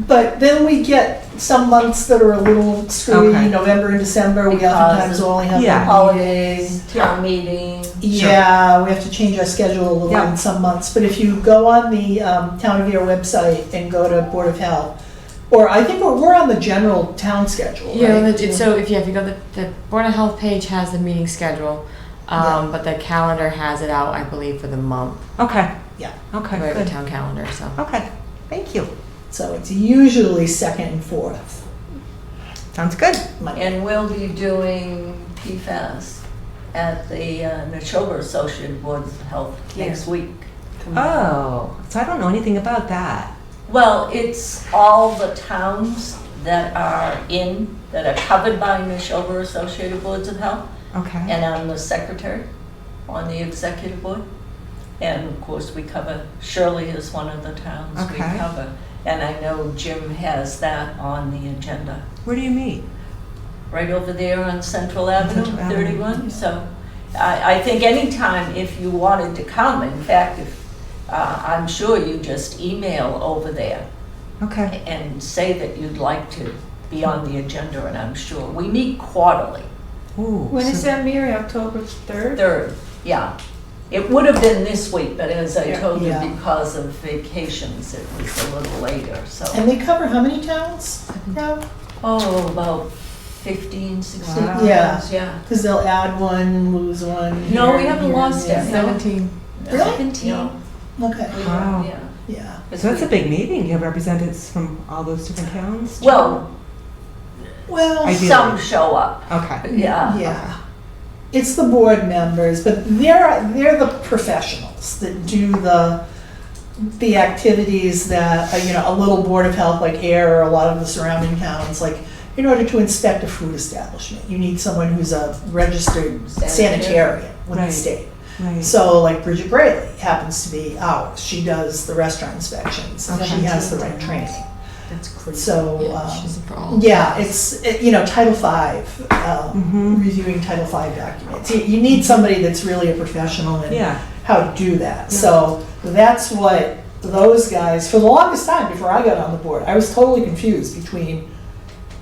but then we get some months that are a little screwy, Okay. November and December, we Because oftentimes only have Yeah. one meeting. Holidays, town meeting. Yeah, we have to change our schedule a little Yeah. in some months, but if you go on the Town of Ayer website and go to Board of Health, or I think we're on the general town schedule, Yeah, right? so if you go, the Board of Health page has the meeting schedule, Yeah. but the calendar has it out, I believe, for the month, Okay. Yeah. Okay, right, the good. town calendar, so. Okay, thank you. So it's usually second and fourth. Sounds good. Monday. And we'll be doing PFAS at the Neshoba Associated Boards of Health next week. Oh, so I don't know anything about that. Well, it's all the towns that are covered by Neshoba Associated Boards of Health. Okay. And I'm the secretary on the executive board. And of course, we cover, Shirley is one of the towns we Okay. cover. And I know Jim has that on the agenda. Where do you meet? Right over there on Central Avenue, Central Avenue. 31. So I think anytime if you wanted to come, in fact, if I'm sure you just email over there Okay. and say that you'd like to be on the agenda, and I'm sure. We meet quarterly. Ooh. When is so- that, Mary? October 3rd? Third, yeah. It would have been this week, but as I told you, Yeah. because of vacations, it was a little later, so. And they cover how many towns now? Oh, about 15, 16 Wow. towns, yeah. Because they'll add one, lose one. No, here we haven't and lost here it. and 17. Really? 17. there. Okay, Wow. Yeah. yeah. So that's a big meeting. You have representatives from all those different towns? Well, Well, Ideally. some show up, Okay. yeah. yeah. It's the board members, but they're the professionals that do the activities that, a little board of health like Ayer or a lot of the surrounding towns, like, in order to inspect a food establishment, you need someone who's a registered sanitarian with the Right. state. Right. So like Bridget Braley happens to be ours. She does the restaurant inspections and she has the right training. That's crazy. So, She's for all. yeah, it's, Title V, Mhm. reviewing Title V documents. You need somebody that's really a professional in Yeah. how to do that. Yeah. So that's what those guys, for the longest time before I got on the board, I was totally confused between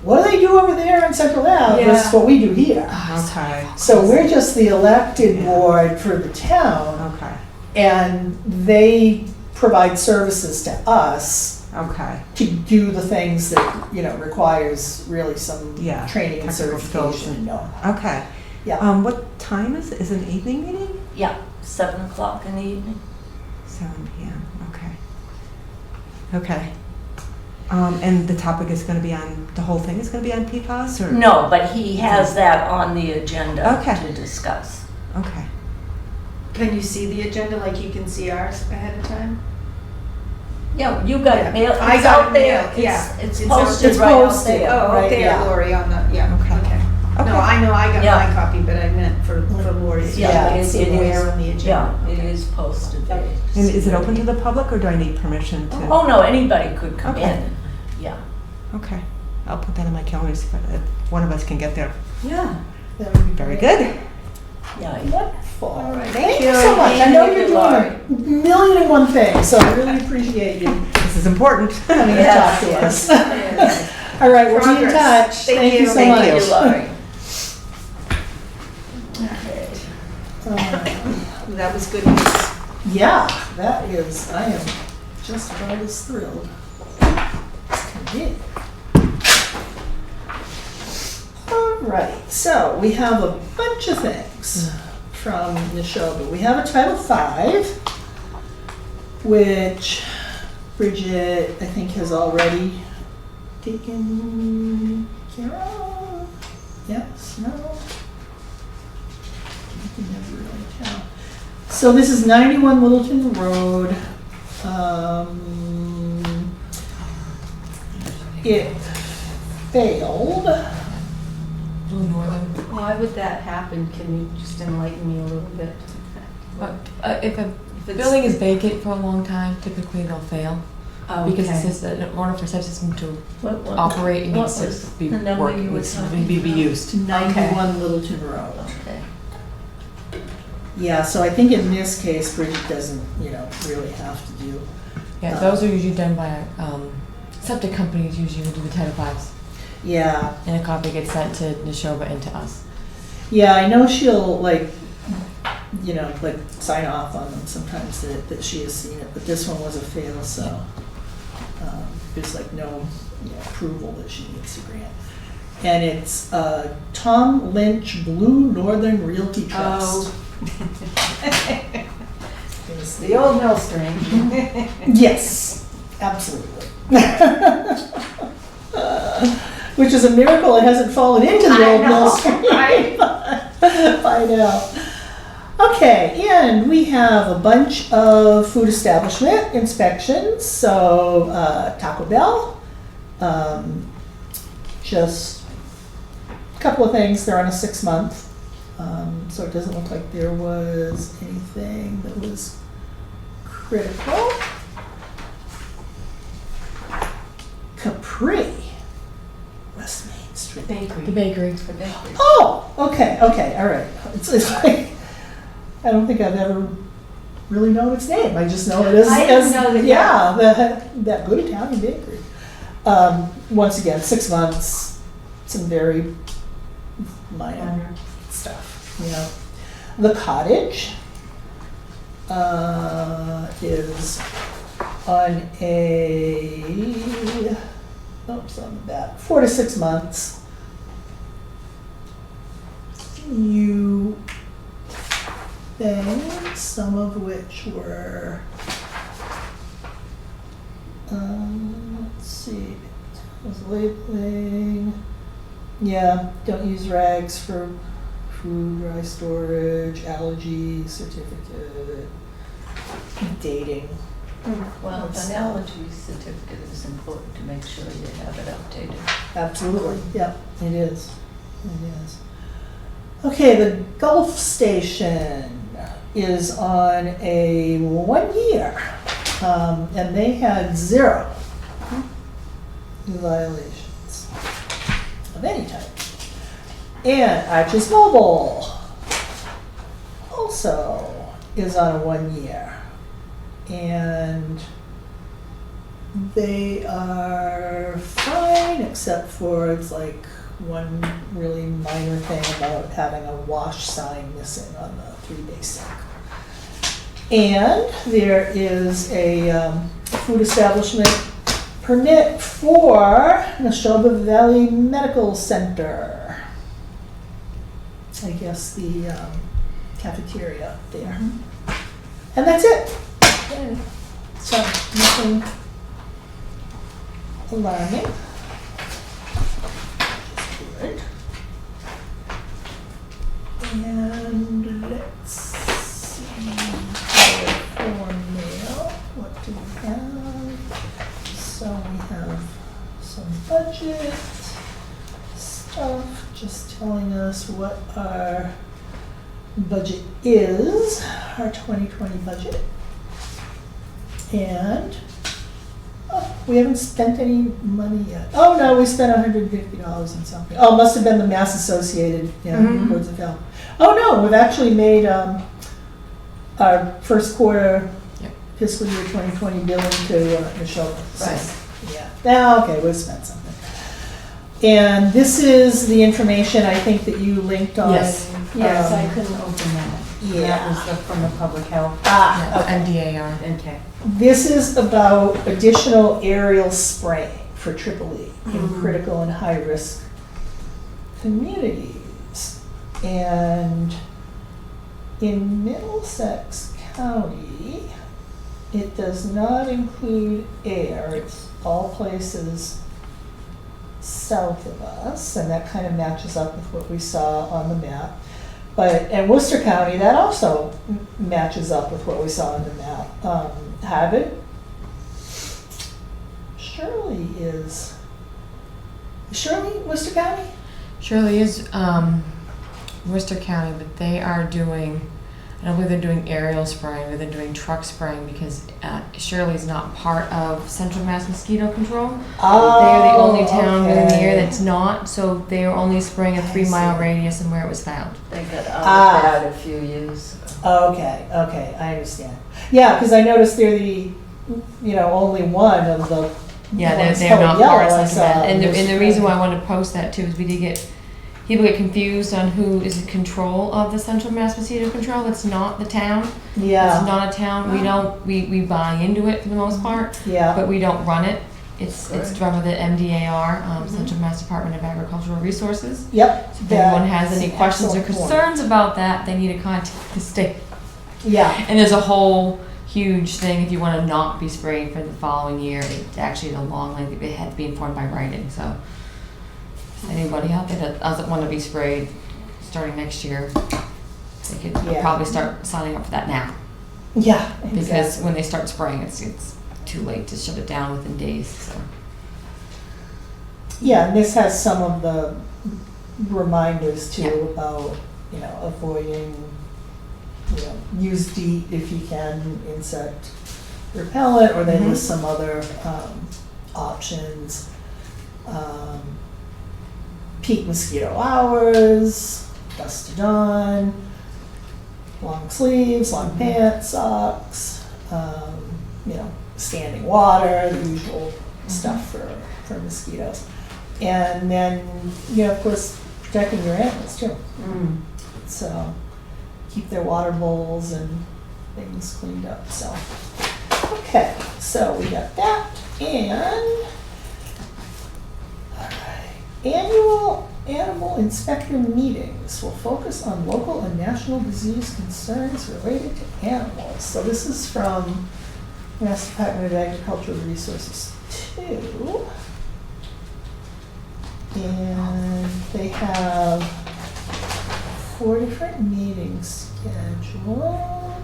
what do they do over there in Central Ave versus Yeah. what we do here. Okay. So we're just the elected Yeah. board for the town, Okay. and they provide services to us Okay. to do the things that, requires really some Yeah, training and technical skills certification and know. Okay. Yeah. What time is it? Is it an evening meeting? Yeah, 7 o'clock in the evening. 7 p.m. Okay. Okay. And the topic is going to be on, the whole thing is going to be on PFAS or? No, but he has that on the agenda Okay. to discuss. Okay. Can you see the agenda like you can see ours ahead of time? Yeah, you got Yeah. it mailed, I it's got out it there, mailed, yeah. it's It's out- posted it's right out posted. there. Oh, Right, okay, yeah. Lori, on the, yeah, Okay. okay. Okay. No, I know, I got Yeah. my copy, but I meant for Lori's. Yeah, it's it where is. on the Yeah, agenda. it is posted there. And is it open to the public or do I need permission to? Oh, no, anybody could come Okay. in, yeah. Okay. I'll put that in my calendar so if one of us can get there. Yeah. That would be Very great. good. Yeah, Wonderful. All right. Thank you Thank so you. much. I Thank know you, you're Laurie. doing a million and one things, so I really appreciate you This is important. coming to Yes, talk to yes. us. All right, we'll be in Progress. touch. Thank you. so Thank much. you, Laurie. That was good news. Yeah, that is, I am just about as thrilled as can be. All right, so we have a bunch of things from Neshoba. We have a Title V, which Bridget, I think, has already taken care of. Yes, no? I can never really tell. So this is 91 Littleton Road. It failed. Blue Northern. Why would that happen? Can you just enlighten me a little bit? If a building is vacant for a long time, typically they'll fail. Because it says that in order for such a system to What operate, it what needs was to be the number working, you it were needs to talking be about? used. 91 Littleton Road. Okay. Yeah, so I think in this case, Bridget doesn't, really have to do. Yeah, those are usually done by, septic companies usually who do the Title V's. Yeah, And a copy gets sent to Neshoba and to us. yeah, I know she'll sign off on them sometimes that she has seen it, but this one was a fail, so there's no approval that she needs to grant. And it's Tom Lynch Blue Northern Realty Trust. It's the old millstream. Yes, absolutely. which is a miracle it hasn't fallen into the old Mill Street. right? I know. Okay, and we have a bunch of food establishment inspections. So Taco Bell, just a couple of things. They're on a 6-month, so it doesn't look like there was anything that was critical. Capri, West Main Street. The bakery. Oh, okay, all right. It's like, I don't think I've ever really known its name. I just know it as, I didn't know that. yeah, that good Italian bakery. Once again, 6 months, some very minor stuff, you know. The Cottage is on a, oops, on the back, 4 to 6 months. You things, some of which were, let's see, was labeling, yeah, don't use rags for food, dry storage, allergy certificate, dating. Well, an allergy certificate is important to make sure you have it updated. Absolutely, yeah, it is. It is. Okay, the Gulf Station is on a 1 year, and they had 0 violations of any type. And Arches Mobile also is on a 1 year, and they are fine except for it's like one really minor thing about having a wash sign missing on the 3-bay sink. And there is a food establishment permit for Neshoba Valley Medical Center. I guess the cafeteria there. And that's it. So nothing alarming. Good. And let's see, for mail, what do we have? So we have some budget stuff, just telling us what our budget is, our 2020 budget. And we haven't spent any money yet. Oh no, we spent $150 on something. Oh, must have been the Mass Associated, Boards of Health. Oh no, we've actually made our first quarter fiscal year 2020 billing to Neshoba. Right. Yeah. Now, okay, we've spent something. And this is the information I think that you linked on. Yes, I couldn't open that. Yeah. That was from the public health. Okay. NDAR. Okay. This is about additional aerial spraying for EEE in critical and high-risk communities. And in Middlesex County, it does not include Ayer. It's all places south of us, and that kind of matches up with what we saw on the map. But in Worcester County, that also matches up with what we saw on the map. Harvard, Shirley Worcester County? Shirley is Worcester County, but they are doing, I don't believe they're doing aerial spraying, but they're doing truck spraying because Shirley's not part of Central Mass Mosquito Control. Oh, They are the only town within the area okay. that's not, so they are only spraying a 3-mile radius and where it was found. They got out of that a few years ago. Okay, I understand. Yeah, because I noticed they're the, only one of the Yeah, ones they're colored not yellow part of I Central saw. Mass. And the reason why I wanted to post that too is we did get, people get confused on who is in control of the Central Mass Mosquito Control. It's not the town. It's Yeah, not a town. We buy into it for the most part, yeah, but we don't run it. It's Correct. run with the MDAR, Central Mass Department of Agricultural Resources. yep. So if anyone has that's any an questions or excellent point. concerns about that, they need to contact the state. Yeah, And there's a whole huge thing if you want to not be spraying for the following year. It actually is a long length. It had to be informed by writing. So Anybody out there that doesn't want to be sprayed starting next year, they could Yeah. probably start signing up for that now. Yeah, Because exactly. when they start spraying, it's too late to shut it down within days. So. Yeah, and this has some of the reminders too Yeah. about, avoiding, use DEET if you can, insect repellent, or they Mhm. list some other options. Peak mosquito hours, dusk to dawn, long sleeves, long pants, socks, standing water, the usual stuff for mosquitoes. And then, of course, protecting your animals too. So keep their water bowls and things cleaned up, so. Okay, so we got that, and, all right. Annual animal inspector meetings will focus on local and national disease concerns related to animals. So this is from Mass Department of Agricultural Resources 2. And they have 4 different meetings scheduled.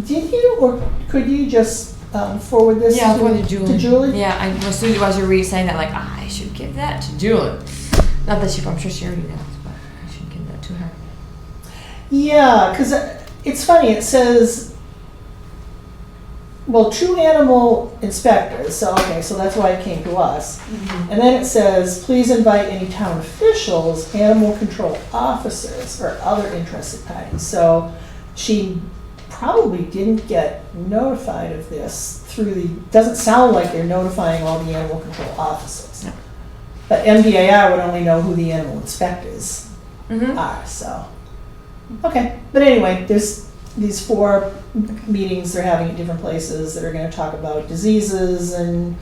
Did you, or could you just forward this Yeah, I'll to forward to Julie. to Julie? Yeah, as soon as you were saying that, like, I should give that to Julie. Not that I'm sure she already knows, but I should give that to her. Yeah, because it's funny, it says, well, 2 animal inspectors, so that's why it came to us. And then it says, please invite any town officials, animal control officers, or other interested parties. So she probably didn't get notified of this doesn't sound like they're notifying all the animal control officers. No. But MDAR would only know who the animal inspectors are, so. Okay, but anyway, there's these 4 meetings they're having at different places that are gonna talk about diseases and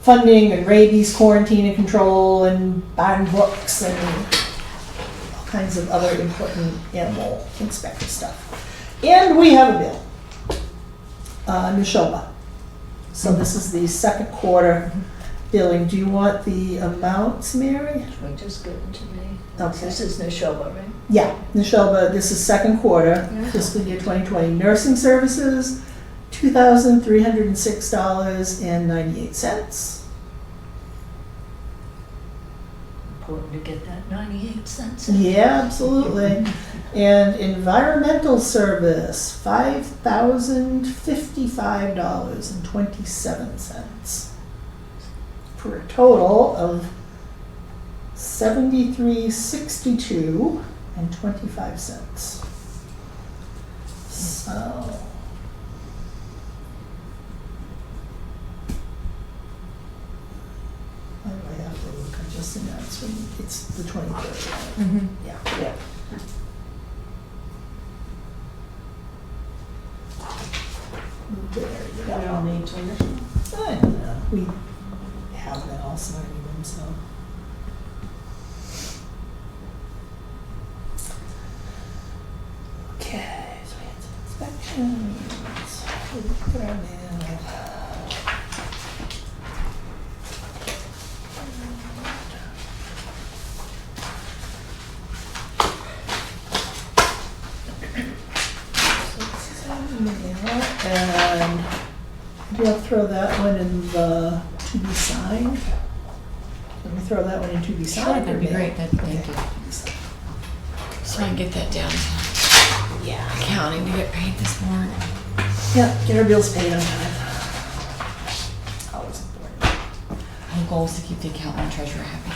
funding and rabies, quarantine and control, and barn books and all kinds of other important animal inspector stuff. And we have a bill, Neshoba. So this is the second quarter billing. Do you want the amounts, Mary? Well, just give it to me. Okay. This is Neshoba, right? Yeah, Neshoba, this is second quarter, Yeah. fiscal year 2020. Nursing services, $2,306.98. Important to get that 98 cents. Yeah, absolutely. And environmental service, $5,055.27. For a total of $73.62.25. So. Why do I have to look? I just announced when it's the 23rd. Mm-hmm. Yeah, yeah. There you go. We don't need to. I don't know. We have that all signing them, so. Okay, so we had some inspections. Look at our mail. And do I throw that one in the to be signed? Let me throw that one in to be Sure, signed. that'd be great. Thank you. Okay. So I can get that down to Yeah. accounting to get paid this morning. Yeah, get our bills paid on time. Always important. Our goal is to keep the accountant and treasurer happy.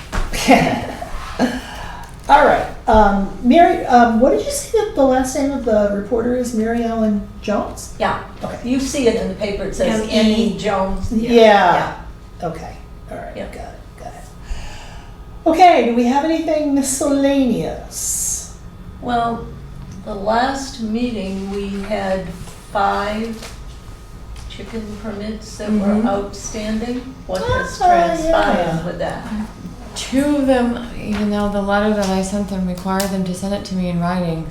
All right, Mary, what did you say that the last name of the reporter is? Mary Ellen Jones? Yeah, Okay. you see it in the paper, it says M.E. Annie Jones. Yeah. Okay, all right, Yeah. got it. Okay, do we have anything miscellaneous? Well, the last meeting, we had 5 chicken permits that were Mhm. outstanding. What has Oh, yeah. transpired with that? 2 of them, even though the letter that I sent them required them to send it to me in writing,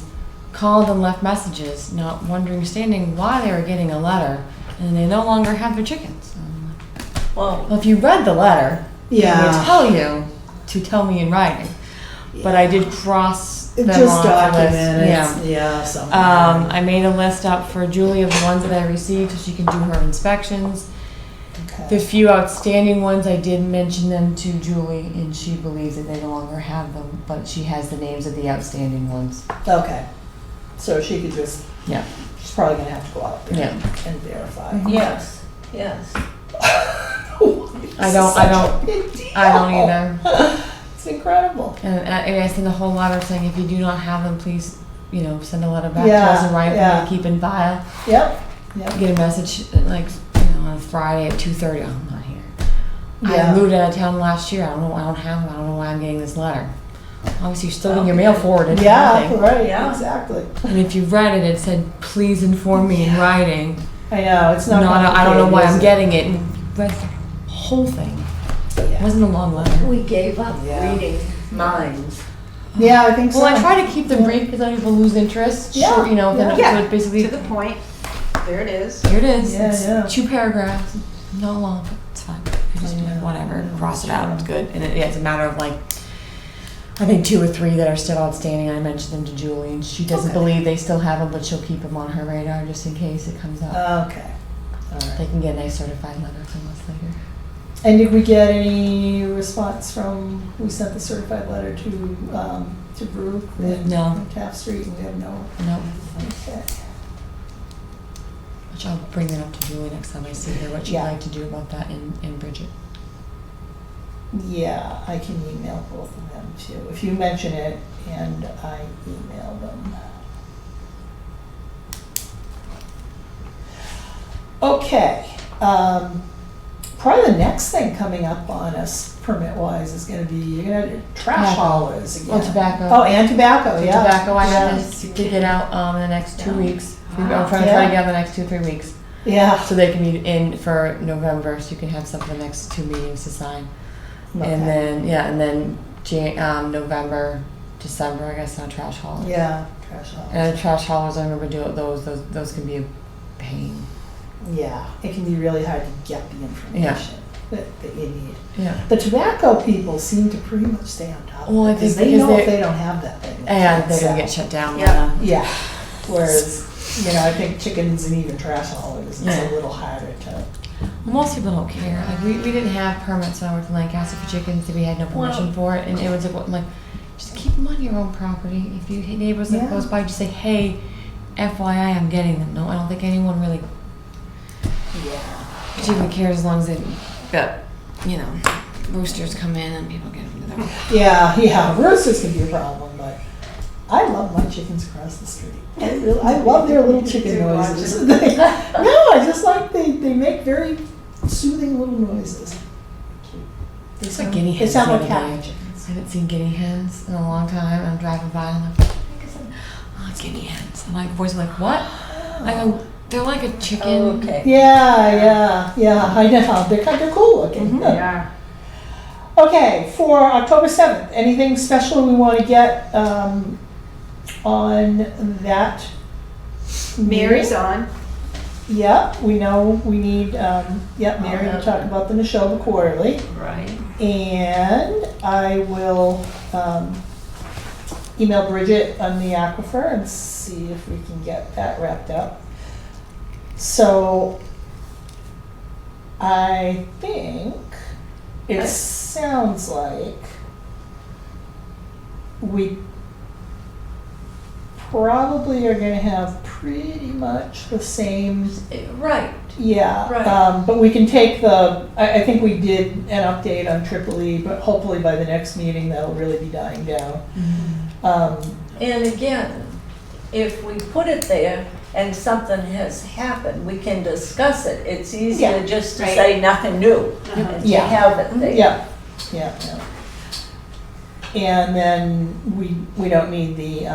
called and left messages, not understanding why they were getting a letter, and they no longer have their chickens. I'm like, Well, well, if you read the letter, Yeah. tell you to tell me in writing. But I did cross them Just off the list. document Yeah. it, yeah, something. I made a list up for Julie of the ones that I received so she can do her inspections. The Okay. few outstanding ones, I did mention them to Julie, and she believes that they no longer have them, but she has the names of the outstanding ones. Okay, so she could just, Yeah. she's probably gonna have to go out there Yeah. and verify. Yes, yes. I don't either. It's incredible. And I sent a whole letter saying if you do not have them, please, send a letter back to Yeah, us in writing for me yeah. to keep in file. Yep, yep. Get a message on Friday at 2:30. Oh, I'm not here. Yeah. I moved out of town last year. I don't know why I'm getting this letter. Obviously, you're still getting your mail forwarded. Yeah, Nothing. right, Yeah. exactly. And if you read it, it said, "Please inform me in writing." I know, it's not I don't know why complicated, I'm is getting it. And read the whole thing. It wasn't a long letter. We gave up Yeah. reading minds. Yeah, I think so. Well, I try to keep them brief because other people lose interest. Yeah. Sure, then Yeah. so it's basically To the point. There it is. here it is. Yeah, It's yeah. 2 paragraphs, not long, but it's fine. I just Yeah. whatever, cross it out. It's good, and it's a matter of I think 2 or 3 that are still outstanding. I mentioned them to Julie, and she doesn't Okay. believe they still have them, but she'll keep them on her radar just in case it comes up. Okay, all right. They can get a nice certified letter from us later. And did we get any response from, we sent the certified letter to Brew? No. on Taft Street, and we have no, No, okay. which I'll bring that up to Julie next time I see her. What she'd Yeah. like to do about that in Bridget. Yeah, I can email both of them too, if you mention it and I email them. Okay, probably the next thing coming up on us permit-wise is gonna be, you're gonna do trash Tobacco. haulers again. Oh, tobacco. Oh, and tobacco, yeah. Tobacco, I Yeah. have to get out in the next 2 weeks. I'm Wow. trying to Yeah. get out the next 2-3 weeks. Yeah. So they can be in for November, so you can have something the next 2 meetings to sign. Okay. And then November, December, I guess, on trash haulers. Yeah, trash haulers. And trash haulers, I remember doing those can be a pain. Yeah, it can be really hard to get the information that you need. Yeah. The tobacco people seem to pretty much stay on top of Well, I it, because think they because know if they- they don't have that thing. they And can't they're gonna sell. get shut down. Yeah. Yeah, whereas, I think chickens and even trash haulers, it's Yeah. a little harder to. Most people don't care. We didn't have permits when I worked in Lancaster for chickens, we had no permission for it, and it was just keep them on your own property. If you neighbors that Yeah. close by, just say, hey, FYI, I'm getting them. No, I don't think anyone really Yeah. particularly cares as long as they got, roosters come in and people get them to them. Yeah, roosters can be a problem, but I love my chickens across the street. I love their little chicken noises. No, I just like they make very soothing little noises. They It's like guinea They hens sound the like other cat day. chickens. I haven't seen guinea hens in a long time. I'm driving by and I'm like, oh, guinea hens. And my boys are like, what? I go, they're like a chicken. Okay. Yeah, I know. They're cool looking. Yeah. Okay, for October 7th, anything special we want to get on that? Mary's meeting? on. Yeah, we know we need, Mary to talk about the Neshoba Quarterly. Right. And I will email Bridget on the aquifer and see if we can get that wrapped up. So I think it sounds like we probably are gonna have pretty much the same, Right. yeah. Right. But we can take I think we did an update on Tripoli, but hopefully by the next meeting, that'll really be dying down. And again, if we put it there and something has happened, we can discuss it. It's easier Yeah. just to Right. say nothing new and to Yeah. have it there. Yeah. And then we don't need the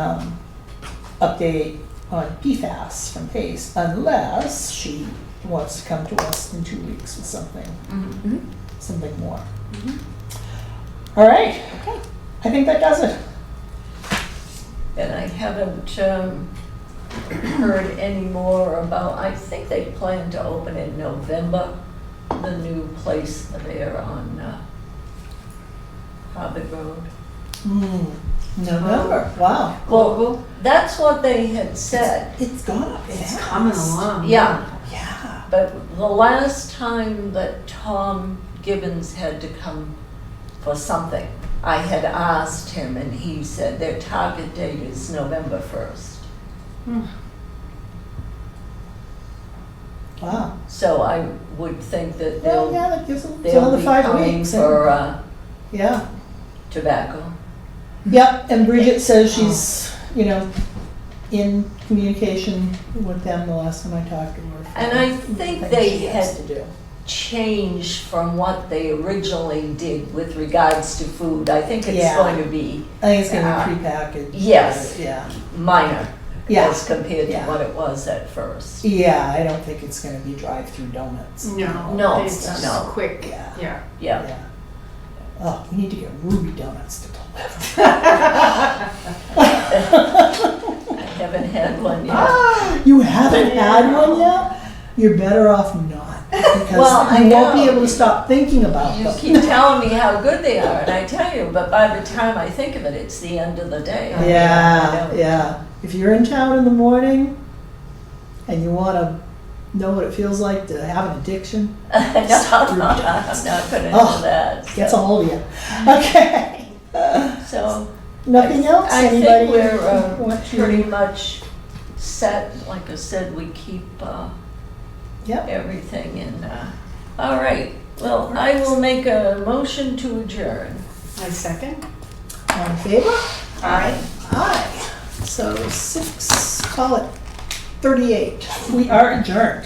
update on PFAS from Pace unless she wants to come to us in 2 weeks with something more. All right. Okay. I think that does it. And I haven't heard any more about, I think they plan to open in November, the new place there on Harvard Road. November, wow. Well, that's what they had said. It's gone up It's fast. coming along. Yeah, Yeah. but the last time that Tom Gibbons had to come for something, I had asked him and he said their target date is November 1st. Wow. So I would think that Well, they'll, yeah, that gives them they'll another be 5 coming weeks. for Yeah. tobacco. Yep, and Bridget says she's, you know, in communication with them the last time I talked to her. And I think Things they she has had to do. changed from what they originally did with regards to food. I think it's Yeah. going to be I think it's gonna be prepackaged. Yes. Yeah. minor Yeah. as compared to Yeah. what it was at first. Yeah, I don't think it's gonna be drive-through donuts. No. No, It's just no. quick. Yeah. Yeah. Yeah. Yeah. Oh, we need to get Ruby donuts to deliver. I haven't had one yet. You haven't had one yet? You're better off not, because Well, I you won't be know. able to stop thinking about You them. keep telling me how good they are, and I tell you, but by the time I think of it, it's the end of the day. I Yeah, don't- yeah. If you're in town in the morning and you wanna know what it feels like to have an addiction, No, I'm not gonna Oh, do that. gets a hold of you. Okay. So, Nothing else? I Anybody think we're want to- pretty much set. Like I said, we keep Yep. everything in. All right. Well, I will make a motion to adjourn. I second. All in favor? Aye. Aye. So 6, call it 38. We are adjourned.